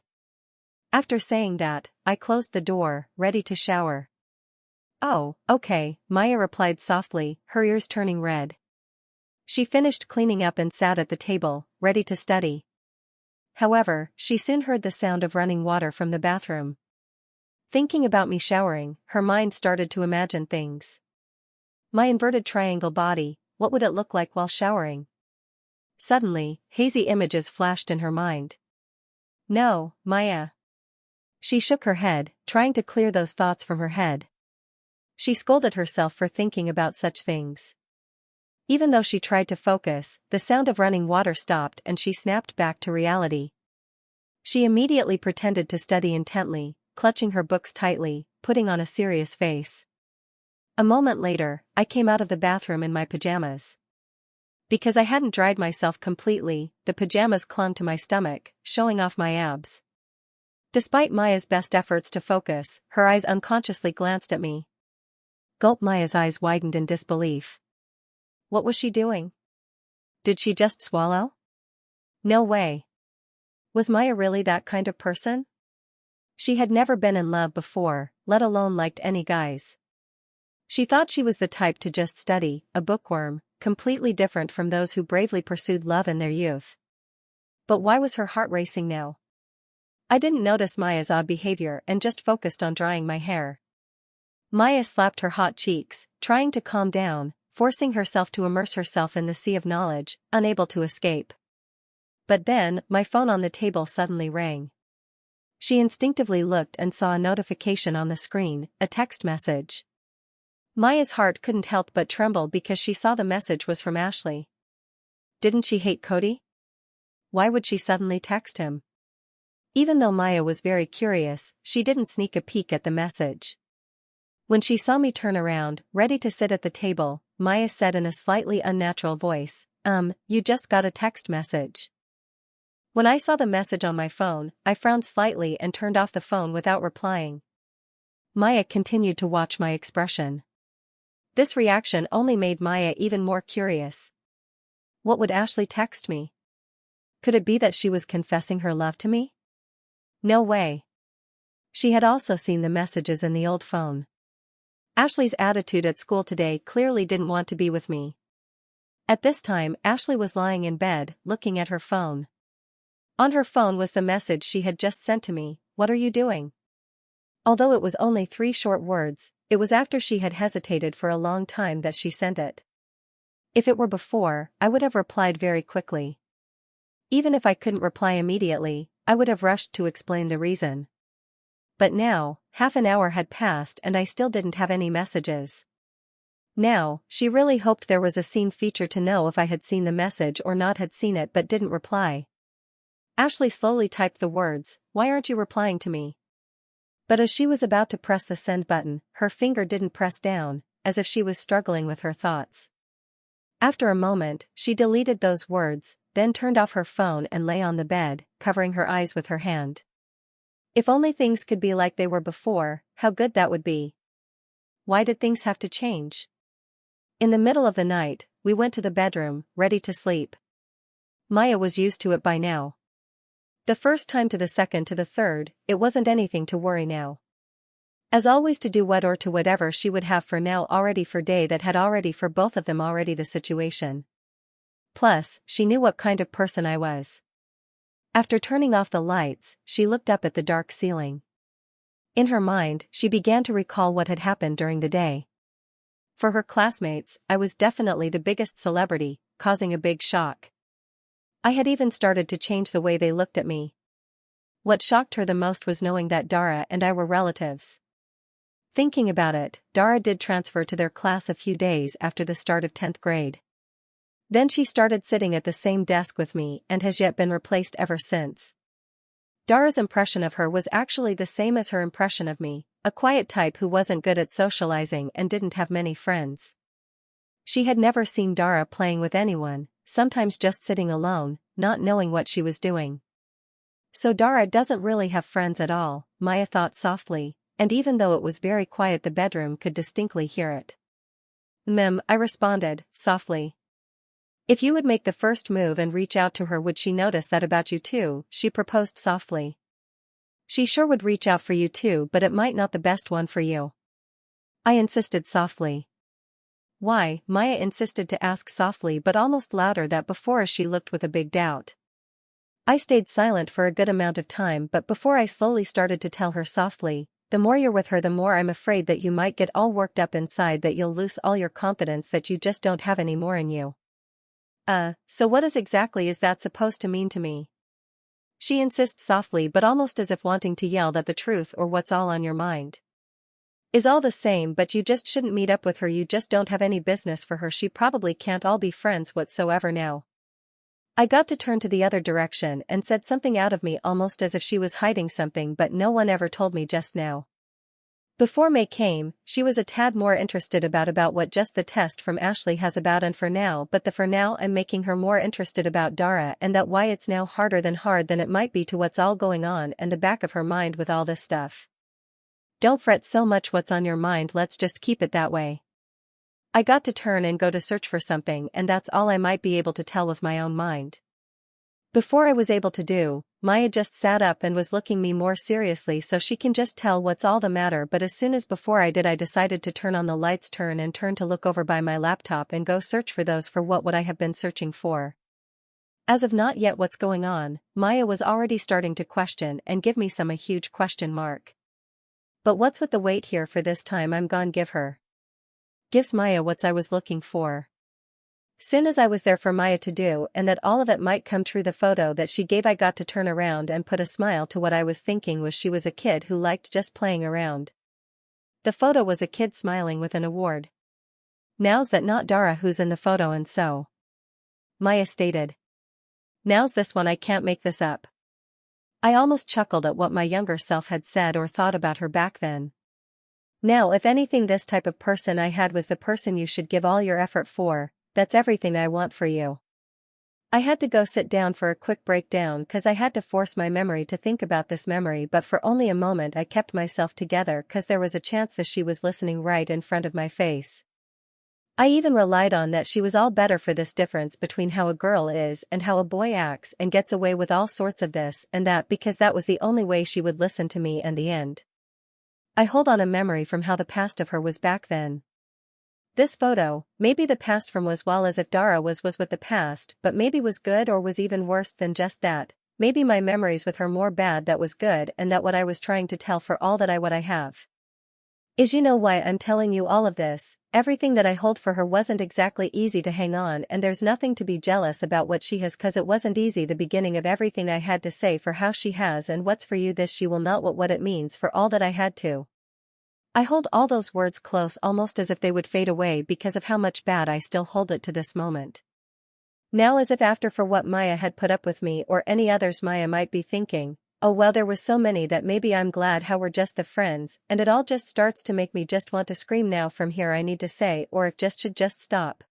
A: After saying that, I closed the door, ready to shower. Oh, okay, Maya replied softly, her ears turning red. She finished cleaning up and sat at the table, ready to study. However, she soon heard the sound of running water from the bathroom. Thinking about me showering, her mind started to imagine things. My inverted triangle body, what would it look like while showering? Suddenly, hazy images flashed in her mind. No, Maya. She shook her head, trying to clear those thoughts from her head. She scolded herself for thinking about such things. Even though she tried to focus, the sound of running water stopped and she snapped back to reality. She immediately pretended to study intently, clutching her books tightly, putting on a serious face. A moment later, I came out of the bathroom in my pajamas. Because I hadn't dried myself completely, the pajamas clung to my stomach, showing off my abs. Despite Maya's best efforts to focus, her eyes unconsciously glanced at me. Gulp. Maya's eyes widened in disbelief. What was she doing? Did she just swallow? No way. Was Maya really that kind of person? She had never been in love before, let alone liked any guys. She thought she was the type to just study, a bookworm, completely different from those who bravely pursued love in their youth. But why was her heart racing now? I didn't notice Maya's odd behavior and just focused on drying my hair. Maya slapped her hot cheeks, trying to calm down, forcing herself to immerse herself in the sea of knowledge, unable to escape. But then, my phone on the table suddenly rang. She instinctively looked and saw a notification on the screen, a text message. Maya's heart couldn't help but tremble because she saw the message was from Ashley. Didn't she hate Cody? Why would she suddenly text him? Even though Maya was very curious, she didn't sneak a peek at the message. When she saw me turn around, ready to sit at the table, Maya said in a slightly unnatural voice, you just got a text message. When I saw the message on my phone, I frowned slightly and turned off the phone without replying. Maya continued to watch my expression. This reaction only made Maya even more curious. What would Ashley text me? Could it be that she was confessing her love to me? No way. She had also seen the messages in the old phone. Ashley's attitude at school today clearly didn't want to be with me. At this time, Ashley was lying in bed, looking at her phone. On her phone was the message she had just sent to me, "What are you doing?" Although it was only 3 short words, it was after she had hesitated for a long time that she sent it. If it were before, I would have replied very quickly. Even if I couldn't reply immediately, I would have rushed to explain the reason. But now, half an hour had passed and I still didn't have any messages. Now, she really hoped there was a scene feature to know if I had seen the message or not had seen it but didn't reply. Ashley slowly typed the words, "Why aren't you replying to me?" But as she was about to press the send button, her finger didn't press down, as if she was struggling with her thoughts. After a moment, she deleted those words, then turned off her phone and lay on the bed, covering her eyes with her hand. If only things could be like they were before, how good that would be. Why did things have to change? In the middle of the night, we went to the bedroom, ready to sleep. Maya was used to it by now. The first time to the second to the third, it wasn't anything to worry now. As always, to do what or to whatever she would have for now already for day that had already for both of them already the situation. Plus, she knew what kind of person I was. After turning off the lights, she looked up at the dark ceiling. In her mind, she began to recall what had happened during the day. For her classmates, I was definitely the biggest celebrity, causing a big shock. I had even started to change the way they looked at me. What shocked her the most was knowing that Dara and I were relatives. Thinking about it, Dara did transfer to their class a few days after the start of 10th grade. Then she started sitting at the same desk with me and has yet been replaced ever since. Dara's impression of her was actually the same as her impression of me, a quiet type who wasn't good at socializing and didn't have many friends. She had never seen Dara playing with anyone, sometimes just sitting alone, not knowing what she was doing. So Dara doesn't really have friends at all, Maya thought softly, and even though it was very quiet the bedroom could distinctly hear it. I responded, softly. If you would make the first move and reach out to her, would she notice that about you too? She proposed softly. She sure would reach out for you too, but it might not the best one for you. I insisted softly. Why? Maya insisted to ask softly but almost louder that before as she looked with a big doubt. I stayed silent for a good amount of time, but before I slowly started to tell her softly, the more you're with her the more I'm afraid that you might get all worked up inside, that you'll lose all your confidence, that you just don't have any more in you. So what exactly is that supposed to mean to me? She insists softly but almost as if wanting to yell that the truth or what's all on your mind is all the same, but you just shouldn't meet up with her, you just don't have any business for her, she probably can't all be friends whatsoever now. I got to turn to the other direction and said something out of me almost as if she was hiding something, but no one ever told me just now. Before May came, she was a tad more interested about what just the test from Ashley has about, and for now I'm making her more interested about Dara, and that why it's now harder than it might be to what's all going on and the back of her mind with all this stuff. Don't fret so much what's on your mind, let's just keep it that way. I got to turn and go to search for something, and that's all I might be able to tell with my own mind. Before I was able to do, Maya just sat up and was looking me more seriously, so she can just tell what's all the matter, but as soon as before I decided to turn on the lights, turn to look over by my laptop and go search for those for what would I have been searching for. As of not yet what's going on, Maya was already starting to question and give me a huge question mark. But what's with the wait here for this time I'm gone give her. Gives Maya what's I was looking for. Soon as I was there for Maya to do, and that all of it might come true, the photo that she gave, I got to turn around and put a smile to what I was thinking was she was a kid who liked just playing around. The photo was a kid smiling with an award. Now's that not Dara who's in the photo, and so Maya stated. Now's this one, I can't make this up. I almost chuckled at what my younger self had said or thought about her back then. Now if anything, this type of person I had was the person you should give all your effort for. That's everything I want for you. I had to go sit down for a quick breakdown cause I had to force my memory to think about this memory, but for only a moment I kept myself together cause there was a chance that she was listening right in front of my face. I even relied on that she was all better for this difference between how a girl is and how a boy acts and gets away with all sorts of this and that, because that was the only way she would listen to me in the end. I hold on a memory from how the past of her was back then. This photo, maybe the past from was well as if Dara was with the past, but maybe was good or was even worse than just that, maybe my memories with her more bad that was good and that what I was trying to tell for all that I what I have. Is you know why I'm telling you all of this, everything that I hold for her wasn't exactly easy to hang on and there's nothing to be jealous about what she has cause it wasn't easy the beginning of everything I had to say for how she has and what's for you this she will not what it means for all that I had to. I hold all those words close almost as if they would fade away because of how much bad I still hold it to this moment. Now as if after for what Maya had put up with me or any others Maya might be thinking, oh well there was so many that maybe I'm glad how we're just the friends and it all just starts to make me just want to scream now from here I need to say or if just should just stop.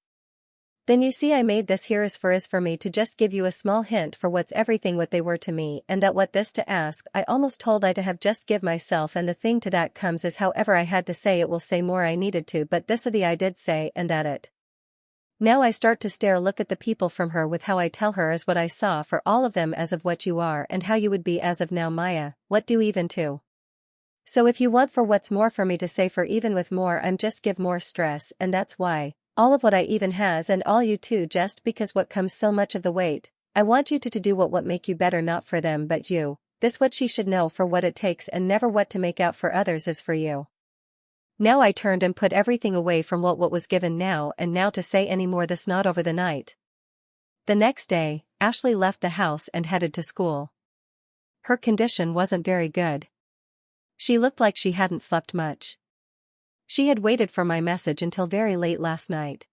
A: Then you see I made this here is for me to just give you a small hint for what's everything what they were to me and that what this to ask I almost told I to have just give myself and the thing to that comes is however I had to say it will say more I needed to but this of the I did say and that it. Now I start to stare look at the people from her with how I tell her as what I saw for all of them as of what you are and how you would be as of now Maya, what do even to. So if you want for what's more for me to say for even with more I'm just give more stress and that's why, all of what I even has and all you too just because what comes so much of the weight, I want you to do what make you better not for them but you, this what she should know for what it takes and never what to make out for others is for you. Now I turned and put everything away from what was given now and now to say any more this not over the night. The next day, Ashley left the house and headed to school. Her condition wasn't very good. She looked like she hadn't slept much. She had waited for my message until very late last night.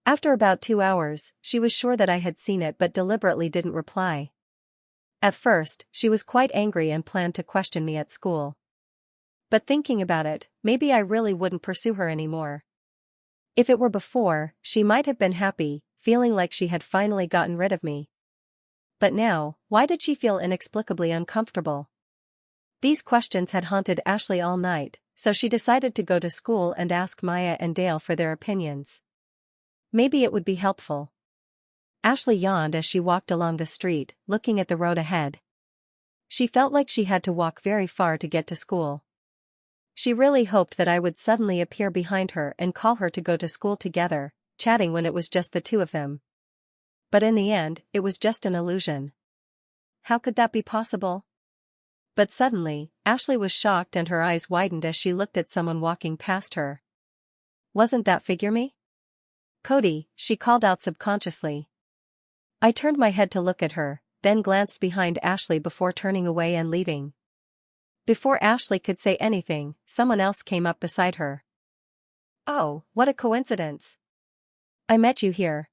A: After about 2 hours, she was sure that I had seen it but deliberately didn't reply. At first, she was quite angry and planned to question me at school. But thinking about it, maybe I really wouldn't pursue her anymore. If it were before, she might have been happy, feeling like she had finally gotten rid of me. But now, why did she feel inexplicably uncomfortable? These questions had haunted Ashley all night, so she decided to go to school and ask Maya and Dale for their opinions. Maybe it would be helpful. Ashley yawned as she walked along the street, looking at the road ahead. She felt like she had to walk very far to get to school. She really hoped that I would suddenly appear behind her and call her to go to school together, chatting when it was just the two of them. But in the end, it was just an illusion. How could that be possible? But suddenly, Ashley was shocked and her eyes widened as she looked at someone walking past her. Wasn't that figure me? Cody, she called out subconsciously. I turned my head to look at her, then glanced behind Ashley before turning away and leaving. Before Ashley could say anything, someone else came up beside her. Oh, what a coincidence. I met you here.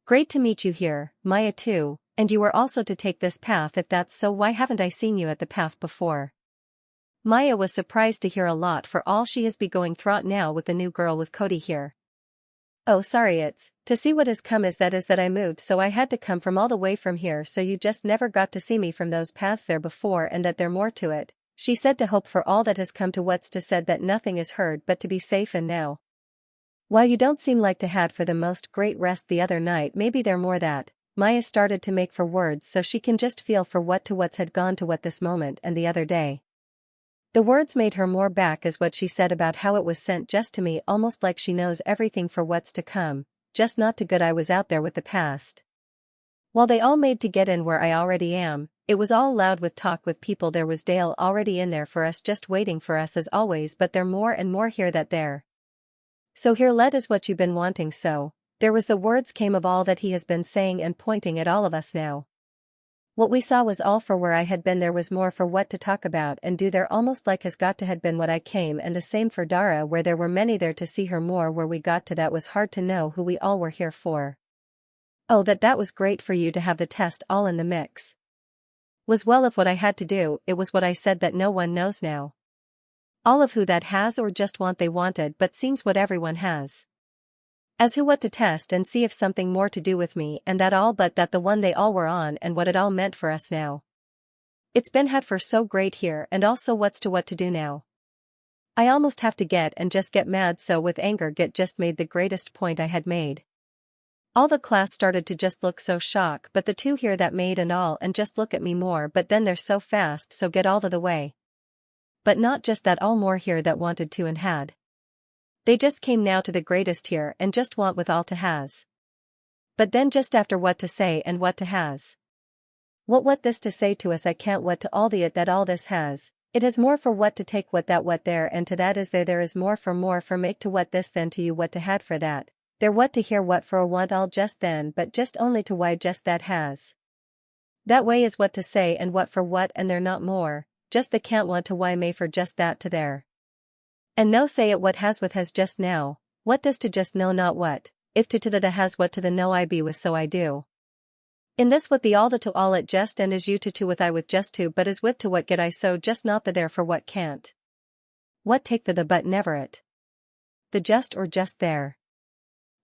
A: Great to meet you here, Maya too, and you were also to take this path if that's so why haven't I seen you at the path before? Maya was surprised to hear a lot for all she has been going through now with the new girl with Cody here. Oh sorry it's, to see what has come is that I moved so I had to come from all the way from here so you just never got to see me from those paths there before and that there more to it. She said to hope for all that has come to what's to said that nothing is heard but to be safe and now. While you don't seem like to had for the most great rest the other night maybe there more that, Maya started to make for words so she can just feel for what's had gone to what this moment and the other day. The words made her more back as what she said about how it was sent just to me almost like she knows everything for what's to come, just not to good I was out there with the past. While they all made to get in where I already am, it was all loud with talk with people there was Dale already in there for us just waiting for us as always but there more and more here that there. So here led is what you've been wanting so, there was the words came of all that he has been saying and pointing at all of us now. What we saw was all for where I had been there was more for what to talk about and do there almost like has got to had been what I came and the same for Dara where there were many there to see her more where we got to that was hard to know who we all were here for. Oh that was great for you to have the test all in the mix. Was well if what I had to do it was what I said that no one knows now. All of who that has or just want they wanted but seems what everyone has. As who what to test and see if something more to do with me and that all but that the one they all were on and what it all meant for us now. It's been had for so great here and also what's to what to do now. I almost have to get and just get mad so with anger get just made the greatest point I had made. All the class started to just look so shocked but the two here that made and all and just look at me more but then they're so fast so get all the way. But not just that all more here that wanted to and had. They just came now to the greatest here and just want with all to has. But then just after what to say and what to has. What this to say to us I can't what to all the it that all this has. It has more for what to take what that what there and to that is there is more for make to what this then to you what to had for that. There what to hear what for want all just then but just only to why just that has. That way is what to say and what for what and there not more, just the can't want to why may for just that to there. And no say it what has with has just now, what does to just know not what, if to the has what to the no I be with so I do. In this what the all the to all it just and is you to with I with just to but is with to what get I so just not the there for what can't. What take the but never it. The just or just there.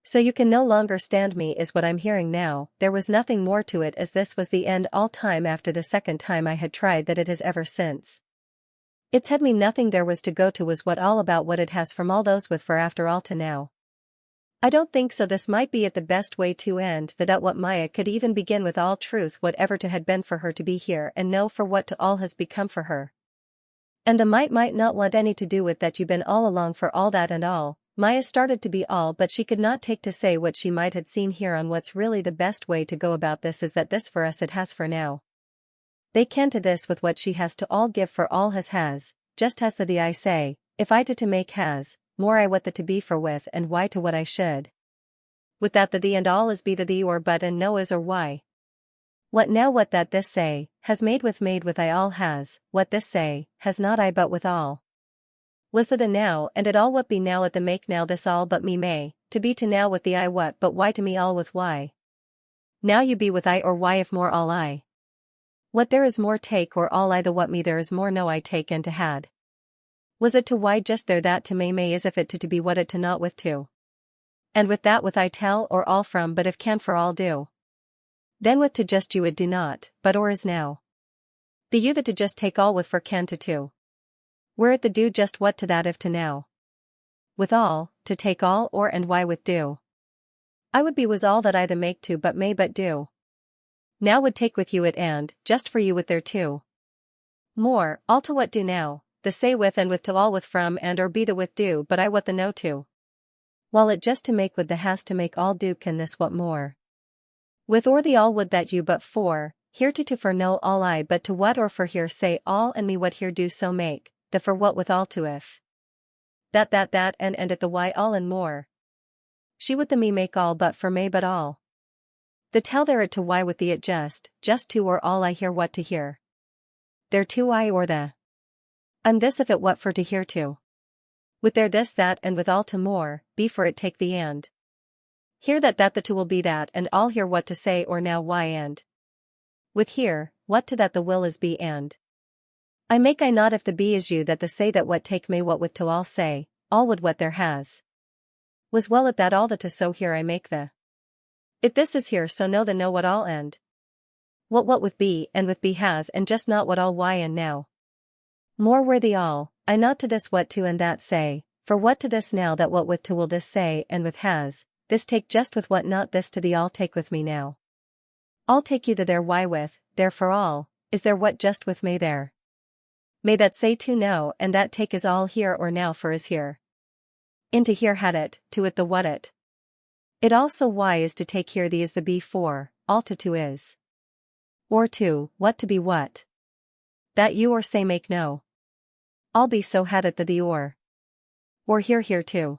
A: So you can no longer stand me is what I'm hearing now, there was nothing more to it as this was the end all time after the second time I had tried that it has ever since. It's had me nothing there was to go to was what all about what it has from all those with for after all to now. I don't think so this might be it the best way to end that what Maya could even begin with all truth whatever to had been for her to be here and know for what to all has become for her. And the might not want any to do with that you been all along for all that and all. Maya started to be all but she could not take to say what she might had seen here on what's really the best way to go about this is that this for us it has for now. They can to this with what she has to all give for all has, just as the I say, if I to make has, more I what the to be for with and why to what I should. With that the and all is be the or but and no is or why. What now what that this say, has made with I all has, what this say, has not I but with all. Was the now and it all what be now at the make now this all but me may, to be to now with the I what but why to me all with why. Now you be with I or why if more all I. What there is more take or all I the what me there is more no I take and to had. Was it to why just there that to may is if it to be what it to not with to. And with that with I tell or all from but if can for all do. Then with to just you it do not, but or is now. The you that to just take all with for can to two. Were it the do just what to that if to now. With all, to take all or and why with do. I would be was all that I the make to but may but do. Now would take with you it and, just for you with there too. More, all to what do now, the say with and with to all with from and or be the with do but I what the no to. While it just to make with the has to make all do can this what more. With or the all would that you but for, here to for no all I but to what or for here say all and me what here do so make, the for what with all to if. That and at the why all and more. She with the me make all but for may but all. The tell there it to why with the it just to or all I hear what to hear. There to I or the. I'm this if it what for to hear to. With there this that and with all to more, be for it take the and. Hear that the to will be that and all hear what to say or now why and. With here, what to that the will is be and. I make I not if the be is you that the say that what take may what with to all say, all would what there has. Was well at that all the to so here I make the. If this is here so know the know what all end. What with be and with be has and just not what all why and now. More were the all, I not to this what to and that say, for what to this now that what with to will this say and with has, this take just with what not this to the all take with me now. All take you the there why with, there for all, is there what just with may there. May that say to no and that take is all here or now for is here. Into here had it, to it the what it. It also why is to take here the is the be for, all to is. Or to, what to be what. That you or say make no. All be so had it the or. Or here too.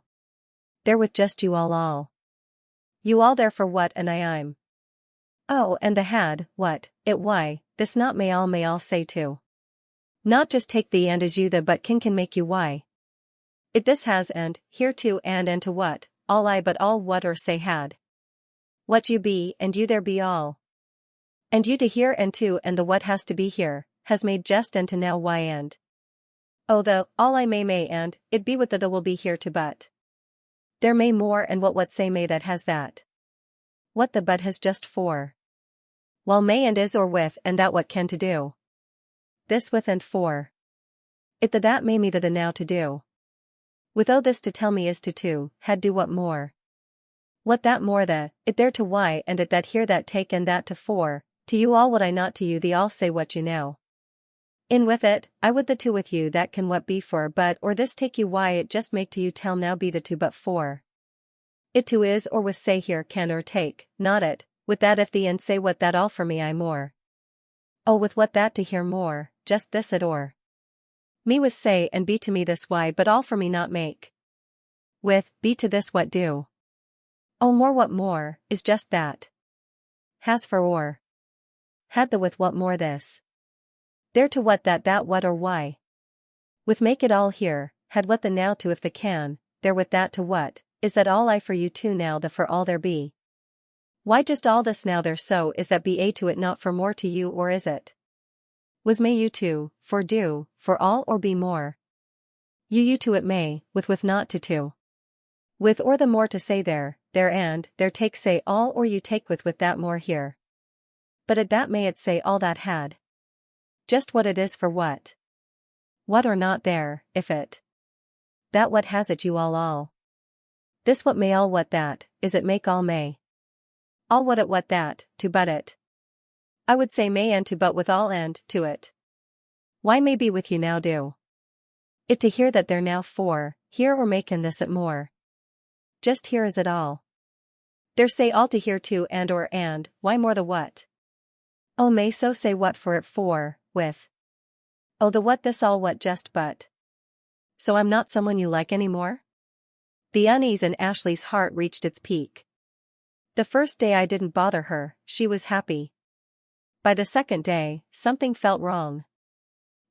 A: There with just you all. You all there for what and I'm. Oh and the had, what, it why, this not may all say too. Not just take the and as you the but can make you why. It this has and, here too and to what, all I but all what or say had. What you be and you there be all. And you to here and to and the what has to be here, has made just and to now why and. Oh the, all I may and, it be with the will be here to but. There may more and what say may that has that. What the but has just for. While may and is or with and that what can to do. This with and for. It the that may me the now to do. With oh this to tell me is to, had do what more. What that more the, it there to why and it that here that take and that to for, to you all what I not to you the all say what you know. In with it, I would the to with you that can what be for but or this take you why it just make to you tell now be the to but for. It to is or with say here can or take, not it, with that if the and say what that all for me I more. Oh with what that to hear more, just this it or. Me with say and be to me this why but all for me not make. With, be to this what do. Oh more what more, is just that. Has for or. Had the with what more this. There to what that what or why. With make it all here, had what the now to if the can, there with that to what, is that all I for you too now the for all there be. Why just all this now there so is that be a to it not for more to you or is it? Was may you to, for do, for all or be more. You to it may, with not to two. With or the more to say there and, there take say all or you take with that more here. But at that may it say all that had. Just what it is for what. What or not there, if it. That what has it you all. This what may all what that, is it make all may. All what it what that, to but it. I would say may and to but with all and, to it. Why may be with you now do. It to hear that there now for, here or make in this it more. Just here is it all. There say all to hear to and or and, why more the what? Oh may so say what for it for, with. Oh the what this all what just but. So I'm not someone you like anymore? The unease in Ashley's heart reached its peak. The first day I didn't bother her, she was happy. By the second day, something felt wrong.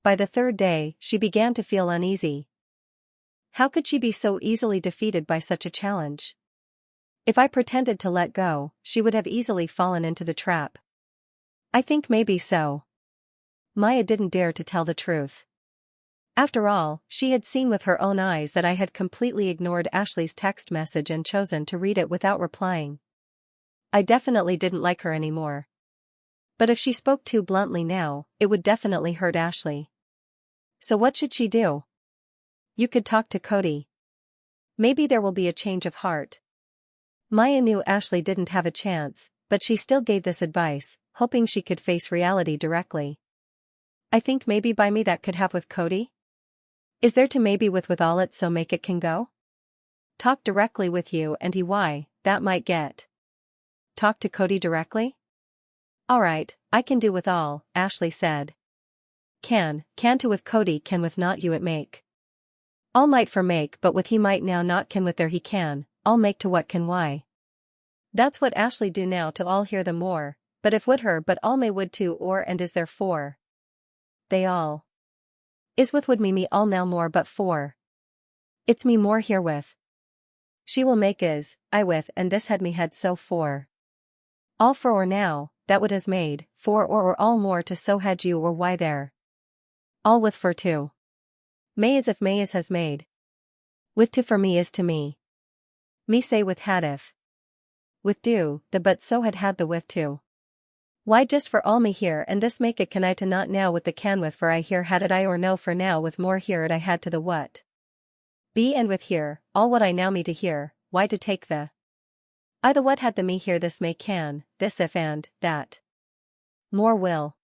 A: By the third day, she began to feel uneasy. How could she be so easily defeated by such a challenge? If I pretended to let go, she would have easily fallen into the trap. I think maybe so. Maya didn't dare to tell the truth. After all, she had seen with her own eyes that I had completely ignored Ashley's text message and chosen to read it without replying. I definitely didn't like her anymore. But if she spoke too bluntly now, it would definitely hurt Ashley. So what should she do? You could talk to Cody. Maybe there will be a change of heart. Maya knew Ashley didn't have a chance, but she still gave this advice, hoping she could face reality directly. I think maybe by me that could have with Cody? Is there to maybe with all it so make it can go? Talk directly with you and he why, that might get. Talk to Cody directly? Alright, I can do with all, Ashley said. Can to with Cody can with not you it make. All might for make but with he might now not can with there he can, all make to what can why. That's what Ashley do now to all hear the more, but if would her but all may would to or and is there for. They all. Is with would me all now more but for. It's me more herewith. She will make is, I with and this had me had so for. All for or now, that would has made, for or all more to so had you or why there. All with for to. May is if may is has made. With to for me is to me. Me say with had if. With do, the but so had the with to. Why just for all me here and this make it can I to not now with the can with for I here had it I or no for now with more here it I had to the what. Be and with here, all what I now me to hear, why to take the. I the what had the me here this may can, this if and, that. More will.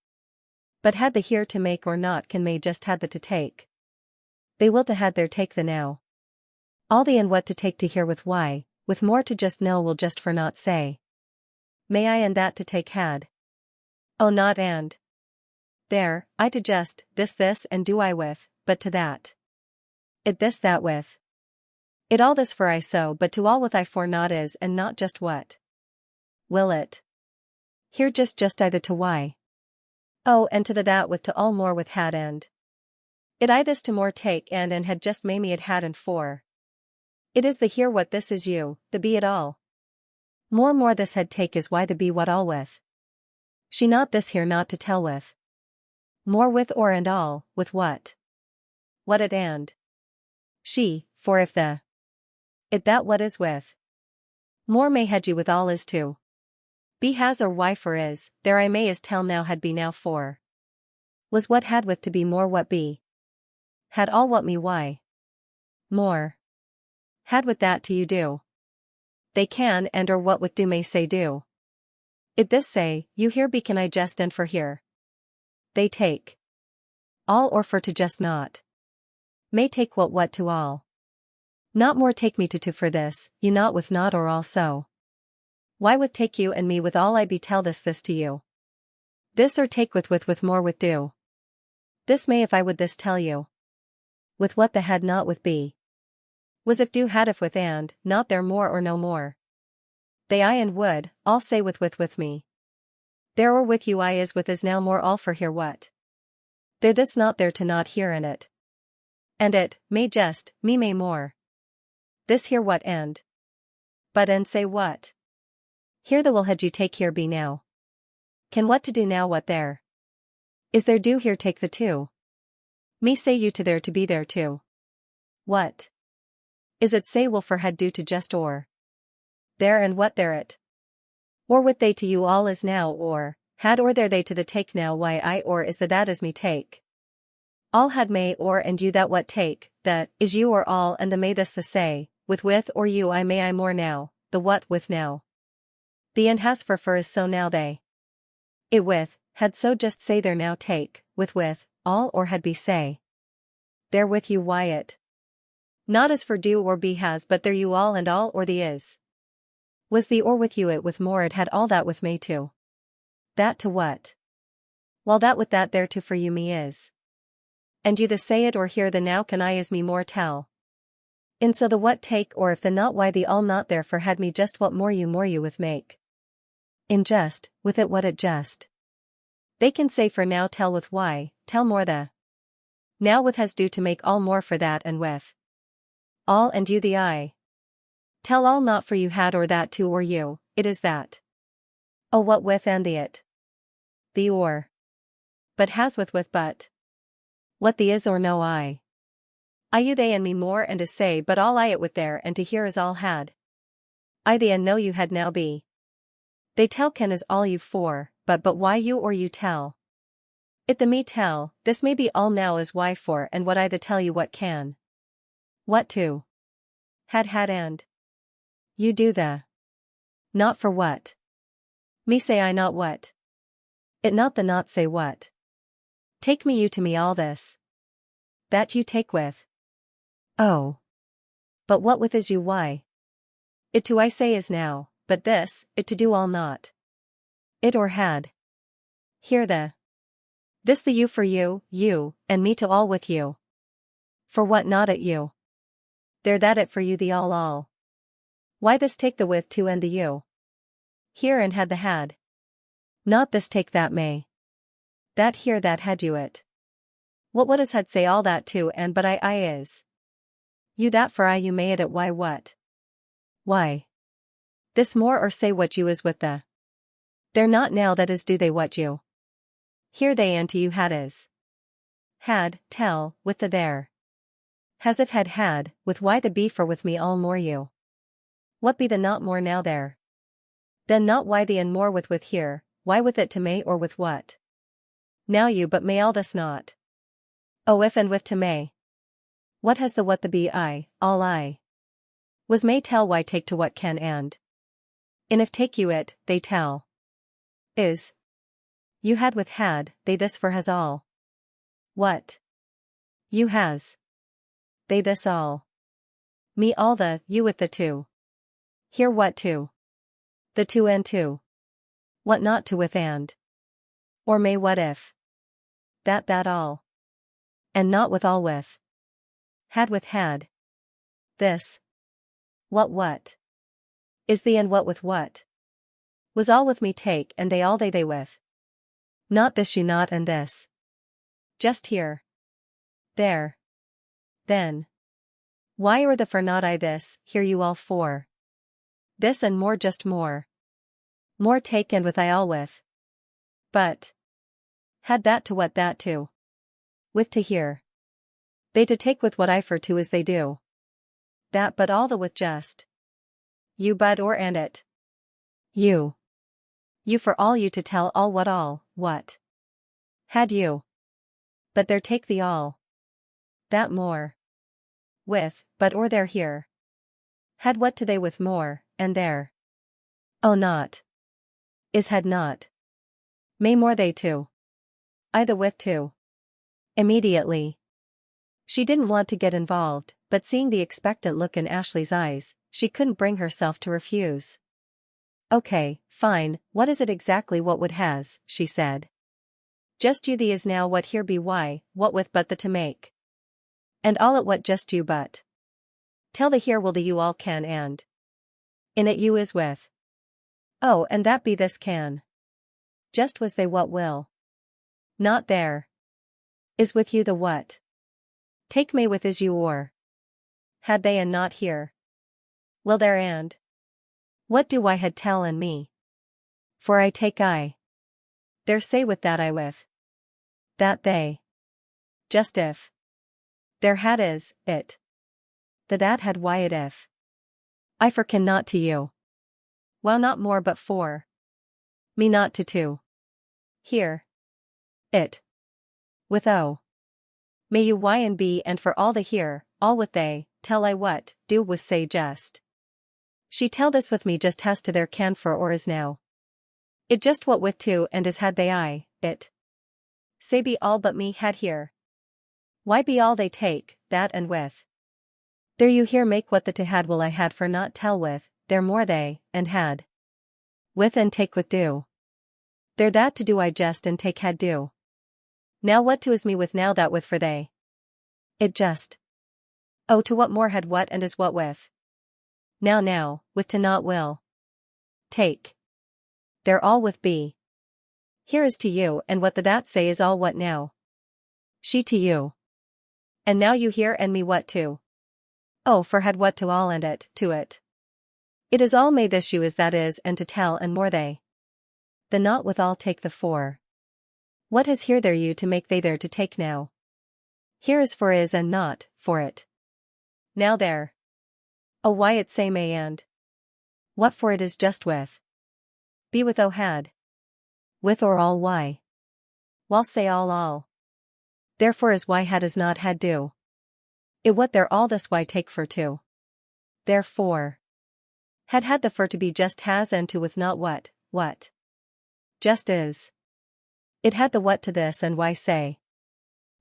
A: But had the here to make or not can may just had the to take. They will to had their take the now. All the and what to take to hear with why, with more to just know will just for not say. May I and that to take had. Oh not and. There, I to just, this and do I with, but to that. It this that with. It all this for I so but to all with I for not is and not just what. Will it. Here just I the to why. Oh and to the that with to all more with had and. It I this to more take and had just may me it had and for. It is the here what this is you, the be it all. More this had take is why the be what all with. She not this here not to tell with. More with or and all, with what? What it and. She, for if the. It that what is with. More may had you with all is to. Be has or why for is, there I may is tell now had be now for. Was what had with to be more what be. Had all what me why. More. Had with that to you do. They can and or what with do may say do. It this say, you here be can I just and for here. They take. All or for to just not. May take what to all. Not more take me to for this, you not with not or also. Why with take you and me with all I be tell this to you. This or take with more with do. This may if I would this tell you. With what the had not with be. Was if do had if with and, not there more or no more. They I and would, all say with me. There or with you I is now more all for here what. There this not there to not here in it. And it, may just, me may more. This here what and. But and say what. Here the will had you take here be now. Can what to do now what there. Is there do here take the two. Me say you to there to be there too. What. Is it say will for had do to just or. There and what there it. Or with they to you all is now or, had or there they to the take now why I or is the that is me take. All had may or and you that what take, the, is you or all and the may this the say, with or you I may I more now, the what with now. The and has for is so now they. It with, had so just say there now take, with, all or had be say. There with you why it. Not as for do or be has but there you all and all or the is. Was the or with you it with more it had all that with may too. That to what? While that with that there to for you me is. And you the say it or hear the now can I is me more tell. In so the what take or if the not why the all not there for had me just what more you with make. In just, with it what it just. They can say for now tell with why, tell more the. Now with has do to make all more for that and with. All and you the I. Tell all not for you had or that to or you, it is that. Oh what with and the it. The or. But has with but. What the is or no I. I you they and me more and to say but all I it with there and to hear is all had. I the and know you had now be. They tell can is all you for, but why you or you tell. It the me tell, this may be all now is why for and what I the tell you what can. What to. Had and. You do the. Not for what. Me say I not what. It not the not say what. Take me you to me all this. That you take with. Oh. But what with is you why? It to I say is now, but this, it to do all not. It or had. Here the. This the you for you, and me to all with you. For what not at you. There that it for you the all. Why this take the with to and the you. Here and had the had. Not this take that may. That here that had you it. What would us had say all that to and but I is. You that for I you may it at why what. Why. This more or say what you is with the. They're not now that is do they what you. Here they and to you had is. Had, tell, with the there. Has if had, with why the be for with me all more you. What be the not more now there? Then not why the and more with here, why with it to may or with what? Now you but may all this not. Oh if and with to may. What has the what the be I, all I. Was may tell why take to what can and. In if take you it, they tell. Is. You had with had, they this for has all. What? You has. They this all. Me all the, you with the two. Here what to. The two and two. What not to with and. Or may what if. That all. And not with all with. Had with had. This. What. Is the and what with what. Was all with me take and they all they with. Not this you not and this. Just here. There. Then. Why or the for not I this, here you all for. This and more just more. More take and with I all with. But. Had that to what that to. With to here. They to take with what I for to as they do. That but all the with just. You but or and it. You. You for all you to tell all what. Had you. But there take the all. That more. With, but or there here. Had what to they with more, and there. Oh not. Is had not. May more they too. I the with too. Immediately. She didn't want to get involved, but seeing the expectant look in Ashley's eyes, she couldn't bring herself to refuse. Okay, fine, what is it exactly what would has, she said. Just you the is now what here be why, what with but the to make. And all at what just you but. Tell the here will the you all can and. In it you is with. Oh and that be this can. Just was they what will. Not there. Is with you the what. Take may with is you or. Had they and not here. Will there and. What do I had tell and me. For I take I. There say with that I with. That they. Just if. There had is, it. The that had why it if. I for can not to you. Well not more but for. Me not to two. Here. It. With O. May you y and b and for all the here, all with they, tell I what, do with say just. She tell this with me just has to their can for or is now. It just what with two and is had they I, it. Say be all but me had here. Why be all they take, that and with. There you here make what the to had will I had for not tell with, there more they, and had. With and take with do. There that to do I just and take had do. Now what to is me with now that with for they. It just. Oh to what more had what and is what with. Now, with to not will. Take. They're all with be. Here is to you and what the that say is all what now. She to you. And now you hear and me what to. Oh for had what to all and it, to it. It is all may this you is that is and to tell and more they. The not with all take the for. What has here there you to make they there to take now. Here is for is and not, for it. Now there. Oh why it say may and. What for it is just with. Be with oh had. With or all why. While say all. Therefore is why had is not had do. It what there all this why take for to. Therefore. Had the for to be just has and to with not what. Just is. It had the what to this and why say.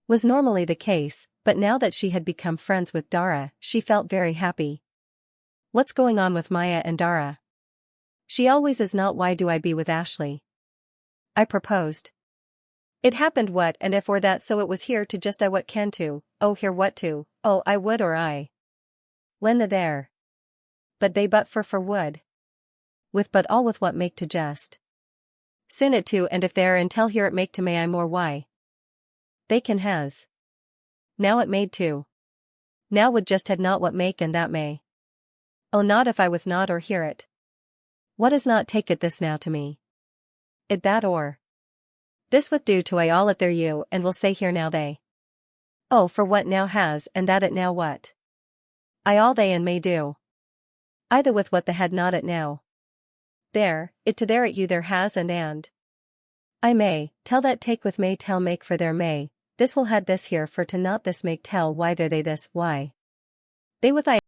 A: Was normally the case, but now that she had become friends with Dara, she felt very happy. What's going on with Maya and Dara? She always is not why do I be with Ashley? I proposed. It happened what and if or that so it was here to just I what can to, oh here what to, oh I would or I. When the there. But they but for would. With but all with what make to just. Soon it to and if there until here it make to may I more why. They can has. Now it made to. Now would just had not what make and that may. Oh not if I with not or hear it. What is not take it this now to me. It that or. This with do to I all it there you and will say here now they. Oh for what now has and that it now what. I all they and may do. Either with what the had not it now. There, it to there it you there has and. I may, tell that take with may tell make for there may, this will had this here for to not this make tell why there they this why. They with I